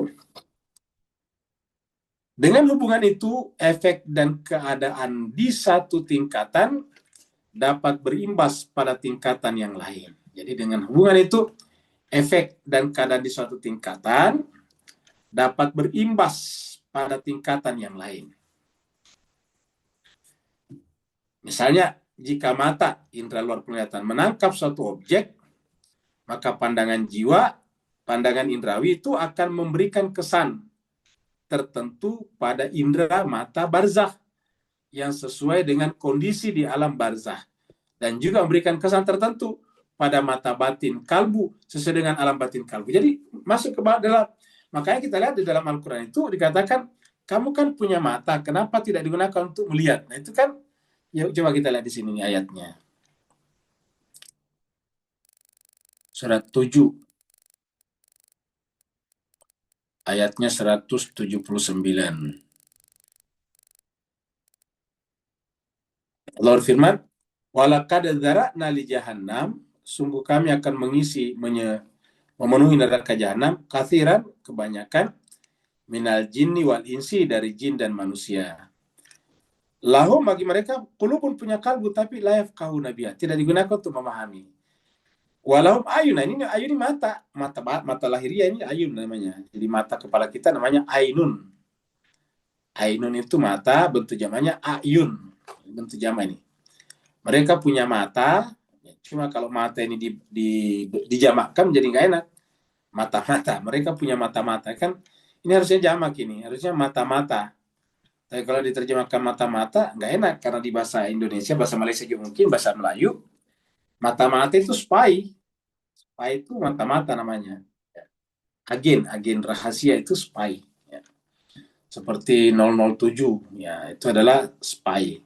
Dengan hubungan itu, efek dan keadaan di satu tingkatan dapat berimbas pada tingkatan yang lain. Jadi dengan hubungan itu, efek dan keadaan di suatu tingkatan dapat berimbas pada tingkatan yang lain. Misalnya, jika mata, indera luar penglihatan, menangkap suatu objek, maka pandangan jiwa, pandangan indrawi itu akan memberikan kesan tertentu pada indera mata barzakh yang sesuai dengan kondisi di alam barzakh, dan juga memberikan kesan tertentu pada mata batin kalbu sesuai dengan alam batin kalbu. Jadi masuk ke dalam, makanya kita lihat di dalam Al-Quran itu dikatakan, kamu kan punya mata, kenapa tidak digunakan untuk melihat? Nah itu kan, ya coba kita lihat di sini nih ayatnya. Surat 7. Ayatnya 179. Allah berfirman, walaqad dzara'na li jahannam, sungguh kami akan memenuhi neraka jahanam, katsiran, kebanyakan, minal jinni wal insi, dari jin dan manusia. Lahum, bagi mereka, qulubun, punya kalbu, tapi la yafqahuna biha, tidak digunakan untuk memahami. Walahum ayun, nah ini ayun ini mata lahiriah, ini ayun namanya. Jadi mata kepala kita namanya ainun. Ainun itu mata, bentuk jamaknya ayun, bentuk jamak ini. Mereka punya mata, cuma kalau mata ini dijamakkan menjadi nggak enak. Mata-mata, mereka punya mata-mata, kan ini harusnya jamak, ini harusnya mata-mata. Tapi kalau diterjemahkan mata-mata nggak enak, karena di bahasa Indonesia, bahasa Malaysia juga mungkin, bahasa Melayu, mata-mata itu spy. Spy itu mata-mata namanya. Agen rahasia itu spy. Ya. Seperti 007, ya itu adalah spy.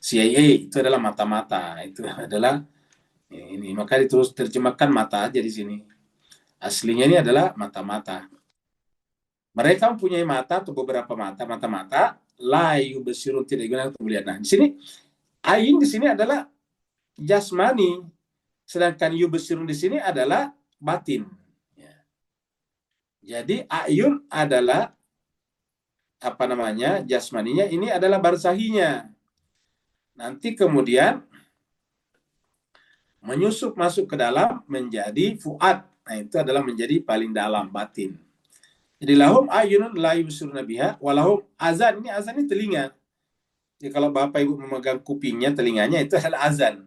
CIA itu adalah mata-mata, itu adalah ini. Maka diterus terjemahkan mata aja di sini. Aslinya ini adalah mata-mata. Mereka mempunyai mata atau beberapa mata-mata, la yubsirun, tidak digunakan untuk melihat. Nah, di sini ain di sini adalah jasmani, sedangkan yubsirun di sini adalah batin. Ya. Jadi ayun adalah apa namanya jasmaninya, ini adalah barzahinya. Nanti kemudian menyusup masuk ke dalam menjadi fuad. Nah, itu adalah menjadi paling dalam batin. Jadi lahum ayunun la yubsiruna biha walahum azan. Ini azan ini telinga. Jadi kalau Bapak Ibu memegang kupingnya, telinganya itu adalah azan.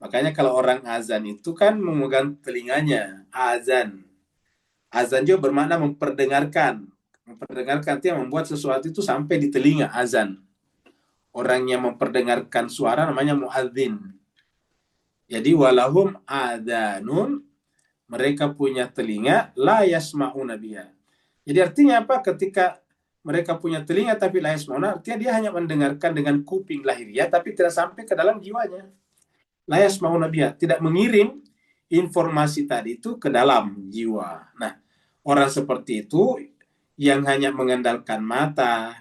Makanya kalau orang azan itu kan memegang telinganya, azan. Azan juga bermakna memperdengarkan. Memperdengarkan itu yang membuat sesuatu itu sampai di telinga, azan. Orang yang memperdengarkan suara namanya muadzin. Jadi walahum adanun, mereka punya telinga, la yasma'una biha. Jadi artinya apa? Ketika mereka punya telinga tapi la yasma'una, artinya dia hanya mendengarkan dengan kuping lahiriah tapi tidak sampai ke dalam jiwanya. La yasma'una biha, tidak mengirim informasi tadi itu ke dalam jiwa. Nah, orang seperti itu yang hanya mengandalkan mata,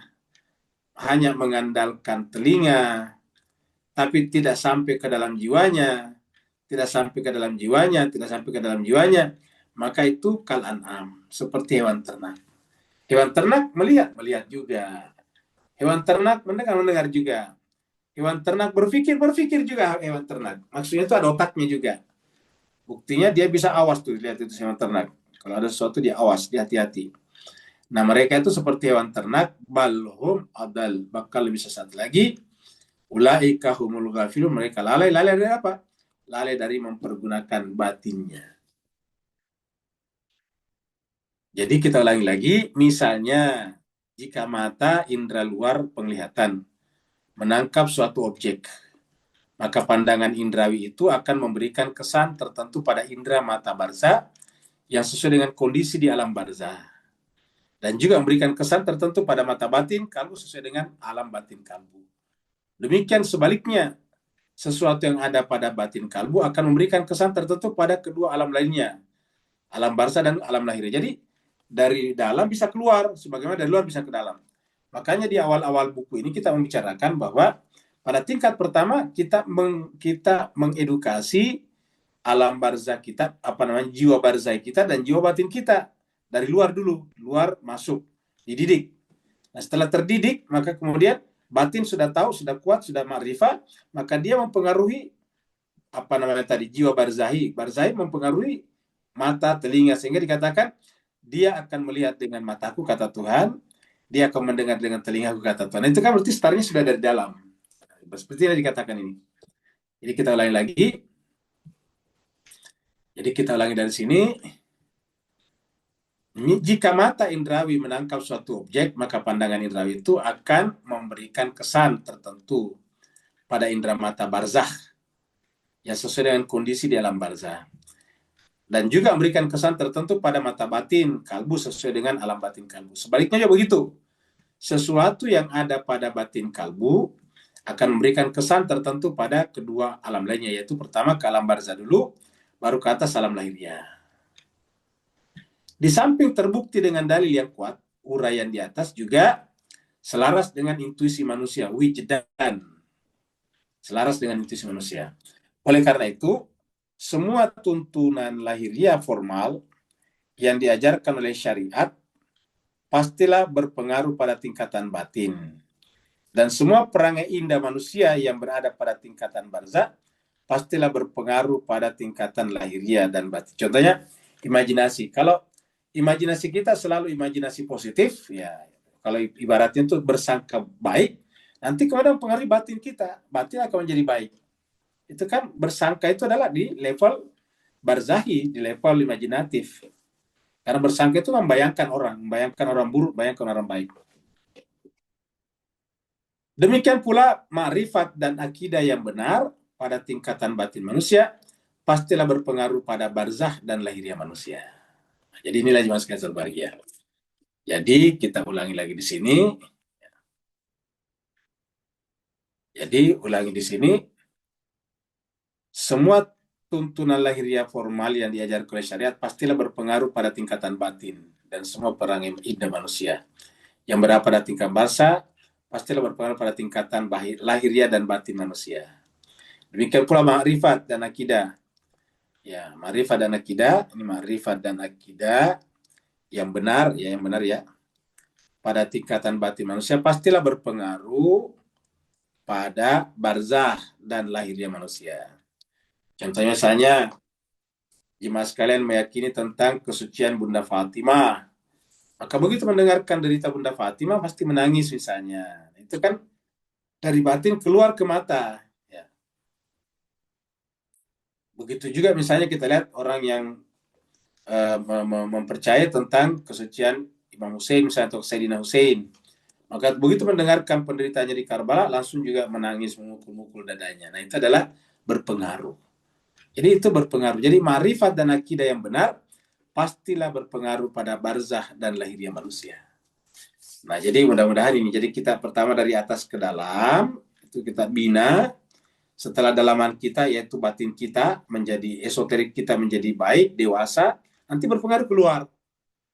hanya mengandalkan telinga, tapi tidak sampai ke dalam jiwanya, tidak sampai ke dalam jiwanya, tidak sampai ke dalam jiwanya, maka itu kal an'am, seperti hewan ternak. Hewan ternak melihat, melihat juga. Hewan ternak mendengar, mendengar juga. Hewan ternak berpikir, berpikir juga hewan ternak. Maksudnya itu ada otaknya juga. Buktinya dia bisa awas tuh, lihat itu hewan ternak. Kalau ada sesuatu dia awas, dia hati-hati. Nah, mereka itu seperti hewan ternak, balhum adal, bakal lebih sesat lagi. Ulaika humul ghafilun, mereka lalai. Lalai dari apa? Lalai dari mempergunakan batinnya. Jadi kita ulangi lagi, misalnya jika mata indera luar penglihatan menangkap suatu objek, maka pandangan indrawi itu akan memberikan kesan tertentu pada indera mata barzah yang sesuai dengan kondisi di alam barzah. Dan juga memberikan kesan tertentu pada mata batin kalbu sesuai dengan alam batin kalbu. Demikian sebaliknya, sesuatu yang ada pada batin kalbu akan memberikan kesan tertentu pada kedua alam lainnya, alam barzah dan alam lahir. Jadi dari dalam bisa keluar, sebagaimana dari luar bisa ke dalam. Makanya di awal-awal buku ini kita membicarakan bahwa pada tingkat pertama kita mengedukasi alam barzah kita, apa namanya, jiwa barzah kita dan jiwa batin kita dari luar dulu, luar masuk, dididik. Nah, setelah terdidik, maka kemudian batin sudah tahu, sudah kuat, sudah ma'rifah, maka dia mempengaruhi apa namanya tadi, jiwa barzahi. Barzahi mempengaruhi mata, telinga, sehingga dikatakan dia akan melihat dengan mataku, kata Tuhan, dia akan mendengar dengan telingaku, kata Tuhan. Nah, itu kan berarti startnya sudah dari dalam. Seperti yang dikatakan ini. Jadi kita ulangi lagi. Jadi kita ulangi dari sini. Jika mata indrawi menangkap suatu objek, maka pandangan indrawi itu akan memberikan kesan tertentu pada indera mata barzah yang sesuai dengan kondisi di alam barzah. Dan juga memberikan kesan tertentu pada mata batin kalbu sesuai dengan alam batin kalbu. Sebaliknya juga begitu. Sesuatu yang ada pada batin kalbu akan memberikan kesan tertentu pada kedua alam lainnya, yaitu pertama ke alam barzah dulu, baru ke atas alam lahirnya. Di samping terbukti dengan dalil yang kuat, uraian di atas juga selaras dengan intuisi manusia, wijdan. Selaras dengan intuisi manusia. Oleh karena itu, semua tuntunan lahiriah formal yang diajarkan oleh syariat pastilah berpengaruh pada tingkatan batin. Dan semua perangai indah manusia yang berada pada tingkatan barzah pastilah berpengaruh pada tingkatan lahiriah dan batin. Contohnya, imajinasi. Kalau imajinasi kita selalu imajinasi positif, ya kalau ibaratnya itu bersangka baik, nanti kemudian mempengaruhi batin kita. Batin akan menjadi baik. Itu kan bersangka itu adalah di level barzahi, di level imajinatif. Karena bersangka itu membayangkan orang buruk, membayangkan orang baik. Demikian pula ma'rifat dan akidah yang benar pada tingkatan batin manusia pastilah berpengaruh pada barzah dan lahiriah manusia. Jadi inilah jemaah sekalian berbahagia. Jadi kita ulangi lagi di sini. Jadi ulangi di sini. Semua tuntunan lahiriah formal yang diajarkan oleh syariat pastilah berpengaruh pada tingkatan batin dan semua perangai indah manusia. Yang berada pada tingkat barzah pastilah berpengaruh pada tingkatan lahiriah dan batin manusia. Demikian pula ma'rifat dan akidah. Ya, ma'rifat dan akidah, ini ma'rifat dan akidah yang benar ya, pada tingkatan batin manusia pastilah berpengaruh pada barzah dan lahirnya manusia. Contohnya misalnya, jemaah sekalian meyakini tentang kesucian Bunda Fatimah. Maka begitu mendengarkan derita Bunda Fatimah pasti menangis misalnya. Itu kan dari batin keluar ke mata. Ya. Begitu juga misalnya kita lihat orang yang mempercayai tentang kesucian Imam Hussein misalnya, atau Sayyidina Hussein. Maka begitu mendengarkan penderitaannya di Karbala langsung juga menangis, memukul-mukul dadanya. Nah itu adalah berpengaruh. Jadi itu berpengaruh. Jadi ma'rifat dan akidah yang benar pastilah berpengaruh pada barzah dan lahirnya manusia. Nah jadi mudah-mudahan ini. Jadi kita pertama dari atas ke dalam, itu kita bina. Setelah dalaman kita yaitu batin kita menjadi, esoterik kita menjadi baik, dewasa, nanti berpengaruh keluar.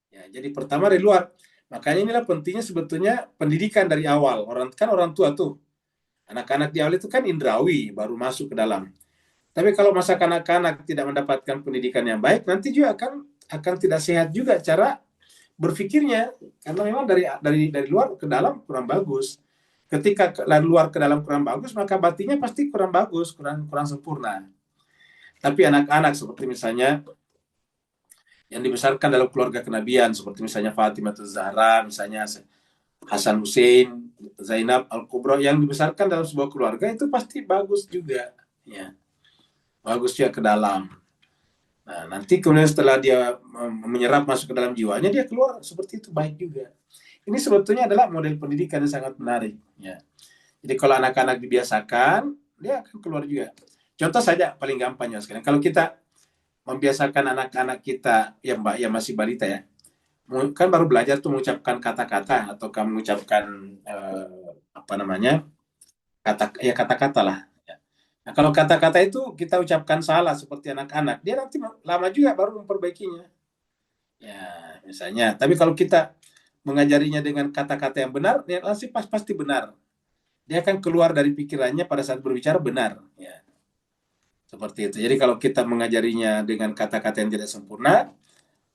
Ya, jadi pertama dari luar. Makanya inilah pentingnya sebetulnya pendidikan dari awal. Orang tua tuh, anak-anak di awal itu kan indrawi, baru masuk ke dalam. Tapi kalau masa kanak-kanak tidak mendapatkan pendidikan yang baik, nanti juga akan tidak sehat juga cara berpikirnya, karena memang dari luar ke dalam kurang bagus. Ketika dari luar ke dalam kurang bagus, maka batinnya pasti kurang bagus, kurang sempurna. Tapi anak-anak seperti misalnya yang dibesarkan dalam keluarga kenabian, seperti misalnya Fatimah Zahra, misalnya Hasan Hussein, Zainab Al-Kubra, yang dibesarkan dalam sebuah keluarga itu pasti bagus juga, ya, bagus juga ke dalam. Nah, nanti kemudian setelah dia menyerap masuk ke dalam jiwanya, dia keluar seperti itu, baik juga. Ini sebetulnya adalah model pendidikan yang sangat menarik, ya. Jadi kalau anak-anak dibiasakan, dia akan keluar juga. Contoh saja paling gampangnya sekarang, kalau kita membiasakan anak-anak kita yang masih balita ya, kan baru belajar tuh mengucapkan kata-kata atau kamu mengucapkan apa namanya, kata-kata lah. Nah, kalau kata-kata itu kita ucapkan salah seperti anak-anak, dia nanti lama juga baru memperbaikinya. Ya, misalnya. Tapi kalau kita mengajarinya dengan kata-kata yang benar, dia pasti benar. Dia akan keluar dari pikirannya pada saat berbicara benar. Ya. Seperti itu. Jadi kalau kita mengajarinya dengan kata-kata yang tidak sempurna,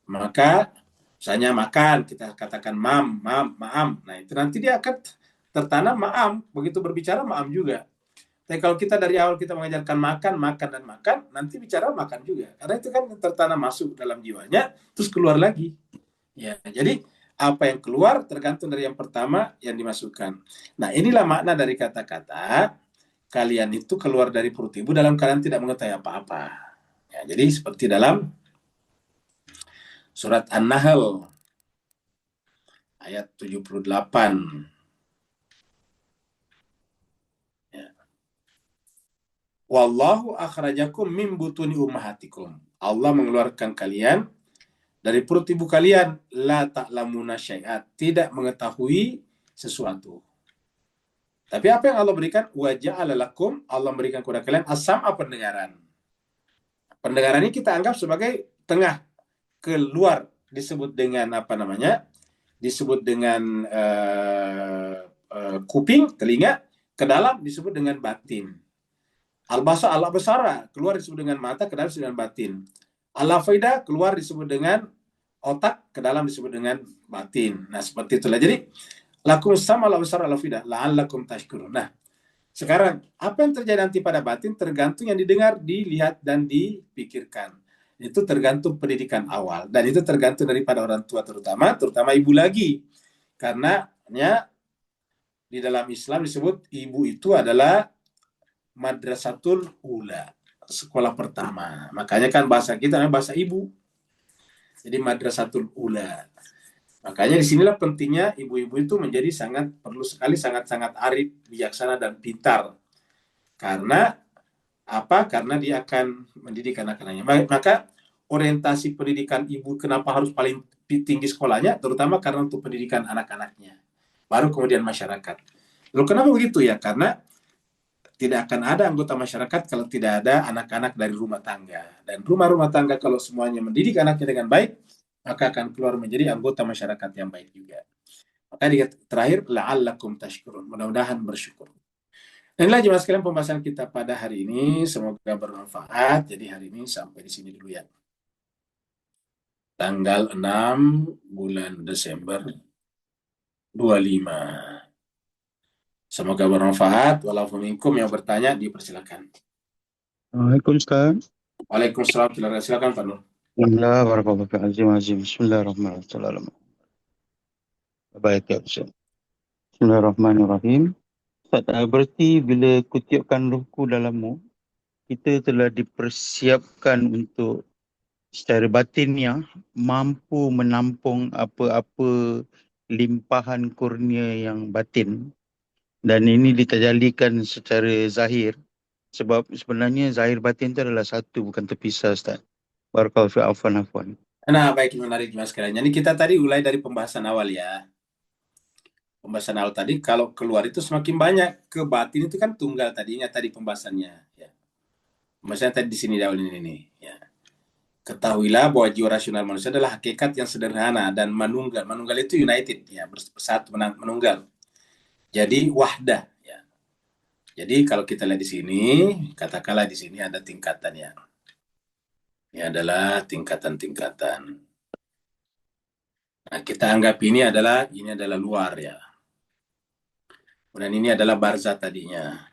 maka misalnya makan, kita katakan maam. Nah, itu nanti dia akan tertanam maam. Begitu berbicara maam juga. Tapi kalau kita dari awal kita mengajarkan makan, dan makan, nanti bicara makan juga. Karena itu kan tertanam masuk dalam jiwanya, terus keluar lagi. Ya, jadi apa yang keluar tergantung dari yang pertama yang dimasukkan. Nah, inilah makna dari kata-kata kalian itu keluar dari perut ibu dalam keadaan tidak mengetahui apa-apa. Ya, jadi seperti dalam surat An-Nahl ayat 78. Ya. Wallahu akhrajakum min butuni ummahatikum. Allah mengeluarkan kalian dari perut ibu kalian, la ta'lamuna syai'at, tidak mengetahui sesuatu. Tapi apa yang Allah berikan? Wa ja'ala lakum, Allah memberikan kepada kalian as-sam'a, pendengaran. Pendengaran ini kita anggap sebagai tengah keluar, disebut dengan apa namanya? Disebut dengan kuping, telinga, ke dalam disebut dengan batin. Al-basar, al-basara, keluar disebut dengan mata, ke dalam disebut dengan batin. Al-faida, keluar disebut dengan otak, ke dalam disebut dengan batin. Nah, seperti itulah. Jadi, lakum sama al-basara al-faida, la'allakum tashkurun. Nah, sekarang, apa yang terjadi nanti pada batin tergantung yang didengar, dilihat, dan dipikirkan. Itu tergantung pendidikan awal. Dan itu tergantung daripada orang tua terutama ibu lagi. Karena di dalam Islam disebut ibu itu adalah madrasatul ula, sekolah pertama. Makanya kan bahasa kita namanya bahasa ibu. Jadi madrasatul ula. Makanya disinilah pentingnya ibu-ibu itu menjadi perlu sekali sangat-sangat arif, bijaksana, dan pintar. Karena apa? Karena dia akan mendidik anak-anaknya. Maka orientasi pendidikan ibu kenapa harus paling tinggi sekolahnya? Terutama karena untuk pendidikan anak-anaknya. Baru kemudian masyarakat. Lalu kenapa begitu ya? Karena tidak akan ada anggota masyarakat kalau tidak ada anak-anak dari rumah tangga. Dan rumah-rumah tangga kalau semuanya mendidik anaknya dengan baik, maka akan keluar menjadi anggota masyarakat yang baik juga. Maka terakhir, la'allakum tashkurun. Mudah-mudahan bersyukur. Inilah jemaah sekalian pembahasan kita pada hari ini. Semoga bermanfaat. Jadi hari ini sampai di sini dulu ya. Tanggal 6 bulan Desember 25. Semoga bermanfaat. Walaupun minkum yang bertanya dipersilakan. Waalaikumsalam Ustaz. Waalaikumsalam. Silakan Pak Nur. Alhamdulillah, barakallahu fiik. Azim. Bismillahirrahmanirrahim. Baik ya Ustaz. Bismillahirrahmanirrahim. Ustaz, berarti bila kutiupkan ruhku dalammu, kita telah dipersiapkan untuk secara batiniah mampu menampung apa-apa limpahan kurnia yang batin. Dan ini ditajalikan secara zahir. Sebab sebenarnya zahir batin itu adalah satu, bukan terpisah Ustaz. Barakallahu fiik. Afwan. Nah, baik, menarik jemaah sekalian. Jadi kita tadi mulai dari pembahasan awal ya. Pembahasan awal tadi, kalau keluar itu semakin banyak. Ke batin itu kan tunggal tadinya tadi pembahasannya. Ya. Pembahasannya tadi di sini awal ini. Ya. Ketahuilah bahwa jiwa rasional manusia adalah hakikat yang sederhana dan menunggal. Menunggal itu united, ya, bersatu menunggal. Jadi wahdah. Ya. Jadi kalau kita lihat di sini, katakanlah di sini ada tingkatannya. Ini adalah tingkatan-tingkatan. Nah, kita anggap ini adalah luar ya. Kemudian ini adalah barzah tadinya.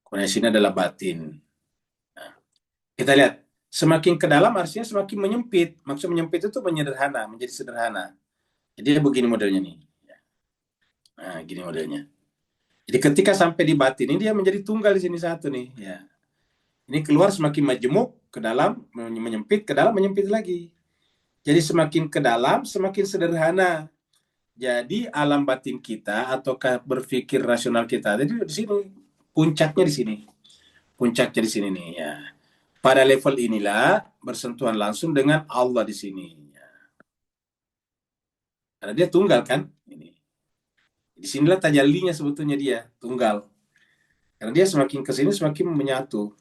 Kemudian sini adalah batin. Nah, kita lihat, semakin ke dalam artinya semakin menyempit. Maksud menyempit itu menyederhana, menjadi sederhana. Jadi begini modelnya nih. Nah, gini modelnya. Jadi ketika sampai di batin ini dia menjadi tunggal di sini satu nih. Ya. Ini keluar semakin majemuk ke dalam, menyempit ke dalam, menyempit lagi. Jadi semakin ke dalam, semakin sederhana. Jadi alam batin kita ataukah berpikir rasional kita, jadi di sini puncaknya di sini, puncaknya di sini nih ya. Pada level inilah bersentuhan langsung dengan Allah di sini. Ya. Karena dia tunggal kan, ini. Di sinilah tajallinya sebetulnya dia tunggal. Karena dia semakin ke sini semakin menyatu.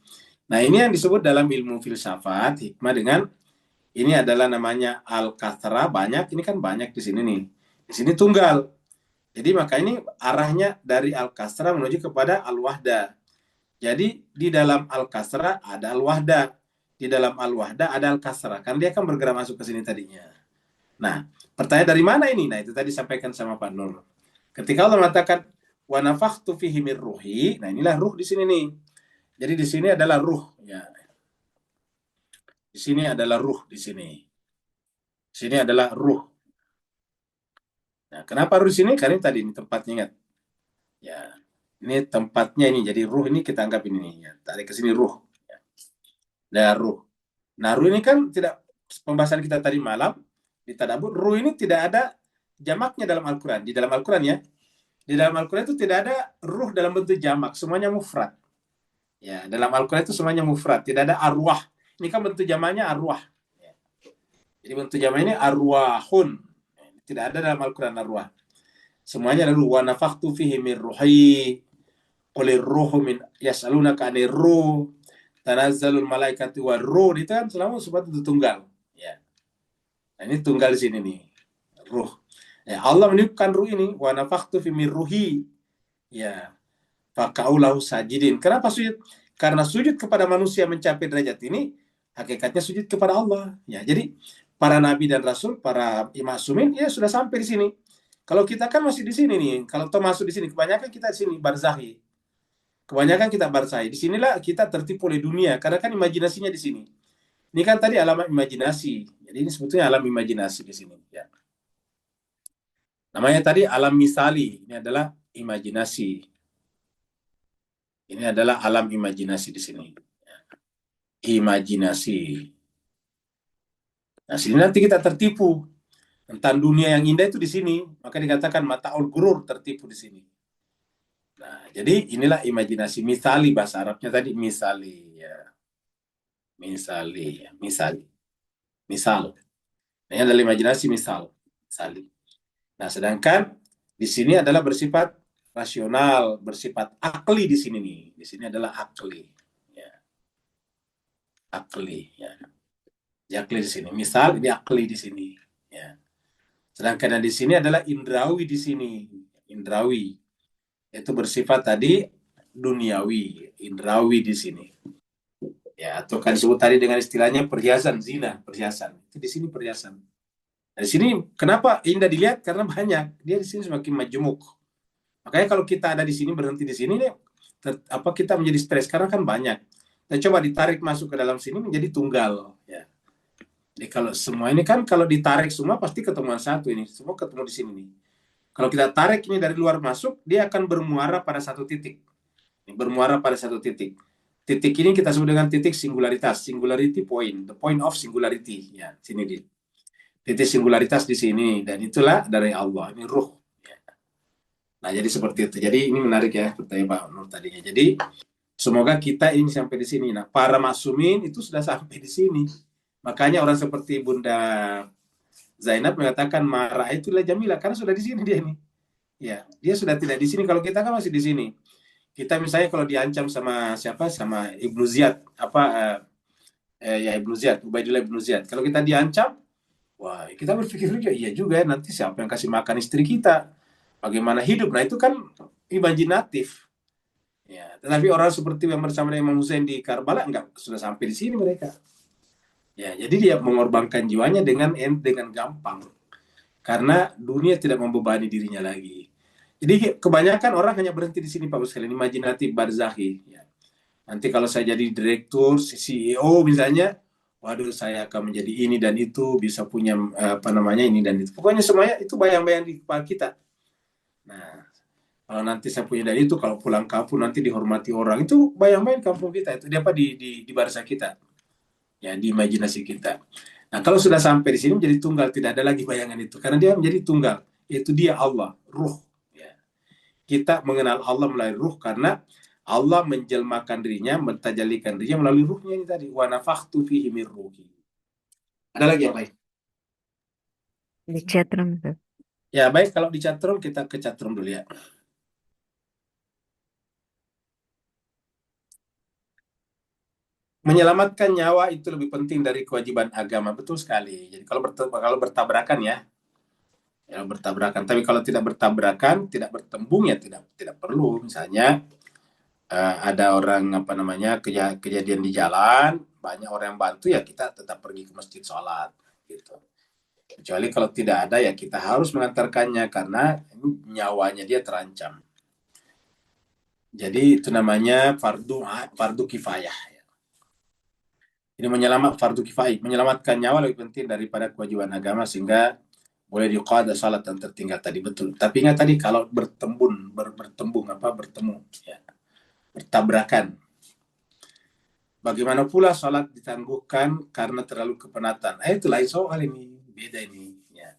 Nah ini yang disebut dalam ilmu filsafat hikmah dengan ini adalah namanya al-kathra, banyak. Ini kan banyak di sini nih. Di sini tunggal. Jadi maka ini arahnya dari al-kasra menuju kepada al-wahda. Jadi di dalam al-kasra ada al-wahda. Di dalam al-wahda ada al-kasra. Karena dia akan bergerak masuk ke sini tadinya. Nah, pertanyaan dari mana ini? Nah, itu tadi disampaikan sama Pak Nur. Ketika Allah mengatakan wa nafakhtu fihi min ruhi, nah inilah ruh di sini nih. Jadi di sini adalah ruh ya. Di sini adalah ruh di sini. Di sini adalah ruh. Nah, kenapa ruh di sini? Karena tadi ini tempatnya ingat. Ya, ini tempatnya ini. Jadi ruh ini kita anggap ini nih. Ya. Tarik ke sini ruh. Ya. Dan ruh. Nah, ruh ini kan tidak pembahasan kita tadi malam di tadabbur. Ruh ini tidak ada jamaknya dalam Al-Quran. Di dalam Al-Quran ya. Di dalam Al-Quran itu tidak ada ruh dalam bentuk jamak. Semuanya mufrad. Ya, dalam Al-Quran itu semuanya mufrad. Tidak ada arwah. Ini kan bentuk jamaknya arwah. Ya. Jadi bentuk jamaknya ini arwahun. Tidak ada dalam Al-Quran arwah. Semuanya lalu wa nafakhtu fihi min ruhi qulir ruhu min yas'alunaka 'anir ruh tanazzalul malaikatu war ruh, itu kan selalu sebab itu tunggal ya. Nah, ini tunggal di sini nih ruh ya. Allah meniupkan ruh ini wa nafakhtu fihi min ruhi ya faqaulahu sajidin. Kenapa sujud? Karena sujud kepada manusia mencapai derajat ini hakikatnya sujud kepada Allah ya. Jadi para nabi dan rasul, para ma'sumin ya sudah sampai di sini. Kalau kita kan masih di sini nih. Kalau toh masuk di sini, kebanyakan kita di sini barzahi. Kebanyakan kita barzahi. Di sinilah kita tertipu oleh dunia karena kan imajinasinya di sini. Ini kan tadi alam imajinasi. Jadi ini sebetulnya alam imajinasi di sini. Ya. Namanya tadi alam misali. Ini adalah imajinasi. Ini adalah alam imajinasi di sini. Imajinasi. Nah, sini nanti kita tertipu. Tentang dunia yang indah itu di sini. Maka dikatakan mata'ul gurur, tertipu di sini. Nah, jadi inilah imajinasi. Misali bahasa Arabnya tadi misali ya. Misali ya. Misal. Ini adalah imajinasi misal. Misali. Nah, sedangkan di sini adalah bersifat rasional, bersifat akli di sini nih. Di sini adalah akli. Ya. Akli ya. Di akli di sini. Misal ini akli di sini. Ya. Sedangkan yang di sini adalah indrawi di sini. Indrawi. Itu bersifat tadi duniawi, indrawi di sini. Ya, atau kan disebut tadi dengan istilahnya perhiasan, zina, perhiasan. Itu di sini perhiasan. Nah, di sini kenapa indah dilihat? Karena banyak. Dia di sini semakin majemuk. Makanya kalau kita ada di sini, berhenti di sini, kita menjadi stres karena kan banyak. Nah, coba ditarik masuk ke dalam sini menjadi tunggal. Ya. Jadi kalau semua ini kan kalau ditarik semua pasti ketemuan satu ini. Semua ketemu di sini nih. Kalau kita tarik ini dari luar masuk, dia akan bermuara pada satu titik. Bermuara pada satu titik. Titik ini kita sebut dengan titik singularitas, singularity point, the point of singularity. Ya, sini di titik singularitas di sini, dan itulah dari Allah. Ini ruh. Ya. Nah, jadi seperti itu. Jadi ini menarik ya pertanyaan Pak Nur tadinya. Jadi semoga kita ini sampai di sini. Nah, para maksumin itu sudah sampai di sini. Makanya orang seperti Bunda Zainab mengatakan marah itulah Jamilah karena sudah di sini dia nih. Ya, dia sudah tidak di sini. Kalau kita kan masih di sini. Kita misalnya kalau diancam sama siapa, sama Ibnu Ziyad, Ibnu Ziyad, Ubaidillah Ibnu Ziyad. Kalau kita diancam, wah kita berpikir juga, iya juga ya, nanti siapa yang kasih makan istri kita, bagaimana hidup. Nah itu kan imajinatif. Ya, tetapi orang seperti yang bersama dengan Imam Hussein di Karbala enggak, sudah sampai di sini mereka. Ya, jadi dia mengorbankan jiwanya dengan gampang, karena dunia tidak membebani dirinya lagi. Jadi kebanyakan orang hanya berhenti di sini Pak sekalian, imajinatif barzakhi. Ya. Nanti kalau saya jadi direktur, CEO misalnya, waduh saya akan menjadi ini dan itu, bisa punya ini dan itu. Pokoknya semuanya itu bayang-bayang di kepala kita. Nah, kalau nanti saya punya dan itu, kalau pulang kampung nanti dihormati orang, itu bayang-bayang kampung kita, itu di barzakh kita. Ya, di imajinasi kita. Nah, kalau sudah sampai di sini menjadi tunggal, tidak ada lagi bayangan itu, karena dia menjadi tunggal, yaitu dia Allah, ruh. Kita mengenal Allah melalui ruh karena Allah menjelmakan dirinya, mentajalikan dirinya melalui ruhnya ini tadi. Wa nafakhtu fihi min ruhi. Ada lagi yang lain? Di chatroom. Ya baik, kalau di chatroom kita ke chatroom dulu ya. Menyelamatkan nyawa itu lebih penting dari kewajiban agama, betul sekali. Jadi kalau bertabrakan ya, bertabrakan. Tapi kalau tidak bertabrakan, tidak bertembung ya tidak perlu. Misalnya ada orang kejadian di jalan, banyak orang yang bantu ya kita tetap pergi ke masjid sholat gitu. Kecuali kalau tidak ada ya kita harus mengantarkannya karena nyawanya dia terancam. Jadi itu namanya fardu kifayah. Ini fardu kifayah, menyelamatkan nyawa lebih penting daripada kewajiban agama, sehingga boleh diqada salat yang tertinggal tadi, betul. Tapi ingat tadi kalau bertemu ya, bertabrakan. Bagaimana pula salat ditangguhkan karena terlalu kepenatan? Itu lain soal ini, beda ini. Ya.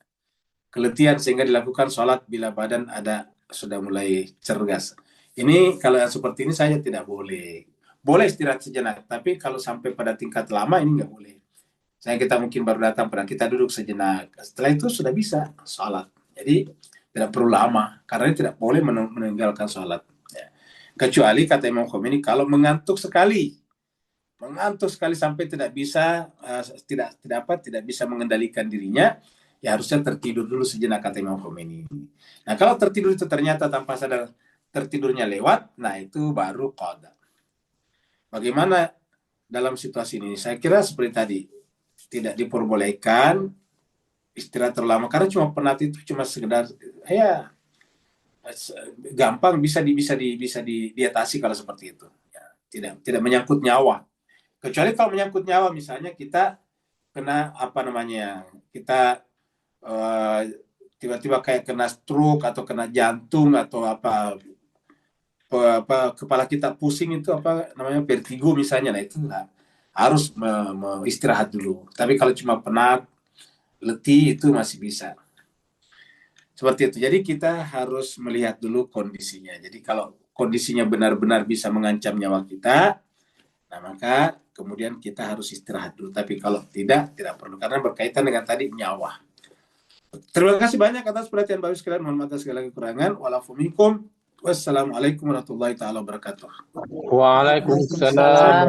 Keletihan sehingga dilakukan salat bila badan sudah mulai cergas. Ini kalau yang seperti ini saya tidak boleh. Boleh istirahat sejenak, tapi kalau sampai pada tingkat lama ini nggak boleh. Saya kita mungkin baru datang, kita duduk sejenak. Setelah itu sudah bisa salat. Jadi tidak perlu lama, karena tidak boleh meninggalkan salat. Ya. Kecuali kata Imam Khomeini, kalau mengantuk sekali sampai tidak bisa tidak bisa mengendalikan dirinya, ya harusnya tertidur dulu sejenak kata Imam Khomeini. Nah kalau tertidur itu ternyata tanpa sadar tertidurnya lewat, nah itu baru qada. Bagaimana dalam situasi ini? Saya kira seperti tadi, tidak diperbolehkan istirahat terlalu lama, karena cuma penat itu cuma sekedar ya gampang bisa diatasi kalau seperti itu. Ya, tidak menyangkut nyawa. Kecuali kalau menyangkut nyawa, misalnya kita kena kita tiba-tiba kayak kena stroke atau kena jantung atau kepala kita pusing, itu vertigo misalnya, nah itu harus istirahat dulu. Tapi kalau cuma penat, letih, itu masih bisa. Seperti itu. Jadi kita harus melihat dulu kondisinya. Jadi kalau kondisinya benar-benar bisa mengancam nyawa kita, nah maka kemudian kita harus istirahat dulu. Tapi kalau tidak perlu, karena berkaitan dengan tadi nyawa. Terima kasih banyak atas perhatian Bapak sekalian. Mohon maaf atas segala kekurangan. Wassalamualaikum warahmatullahi wabarakatuh. Waalaikumsalam.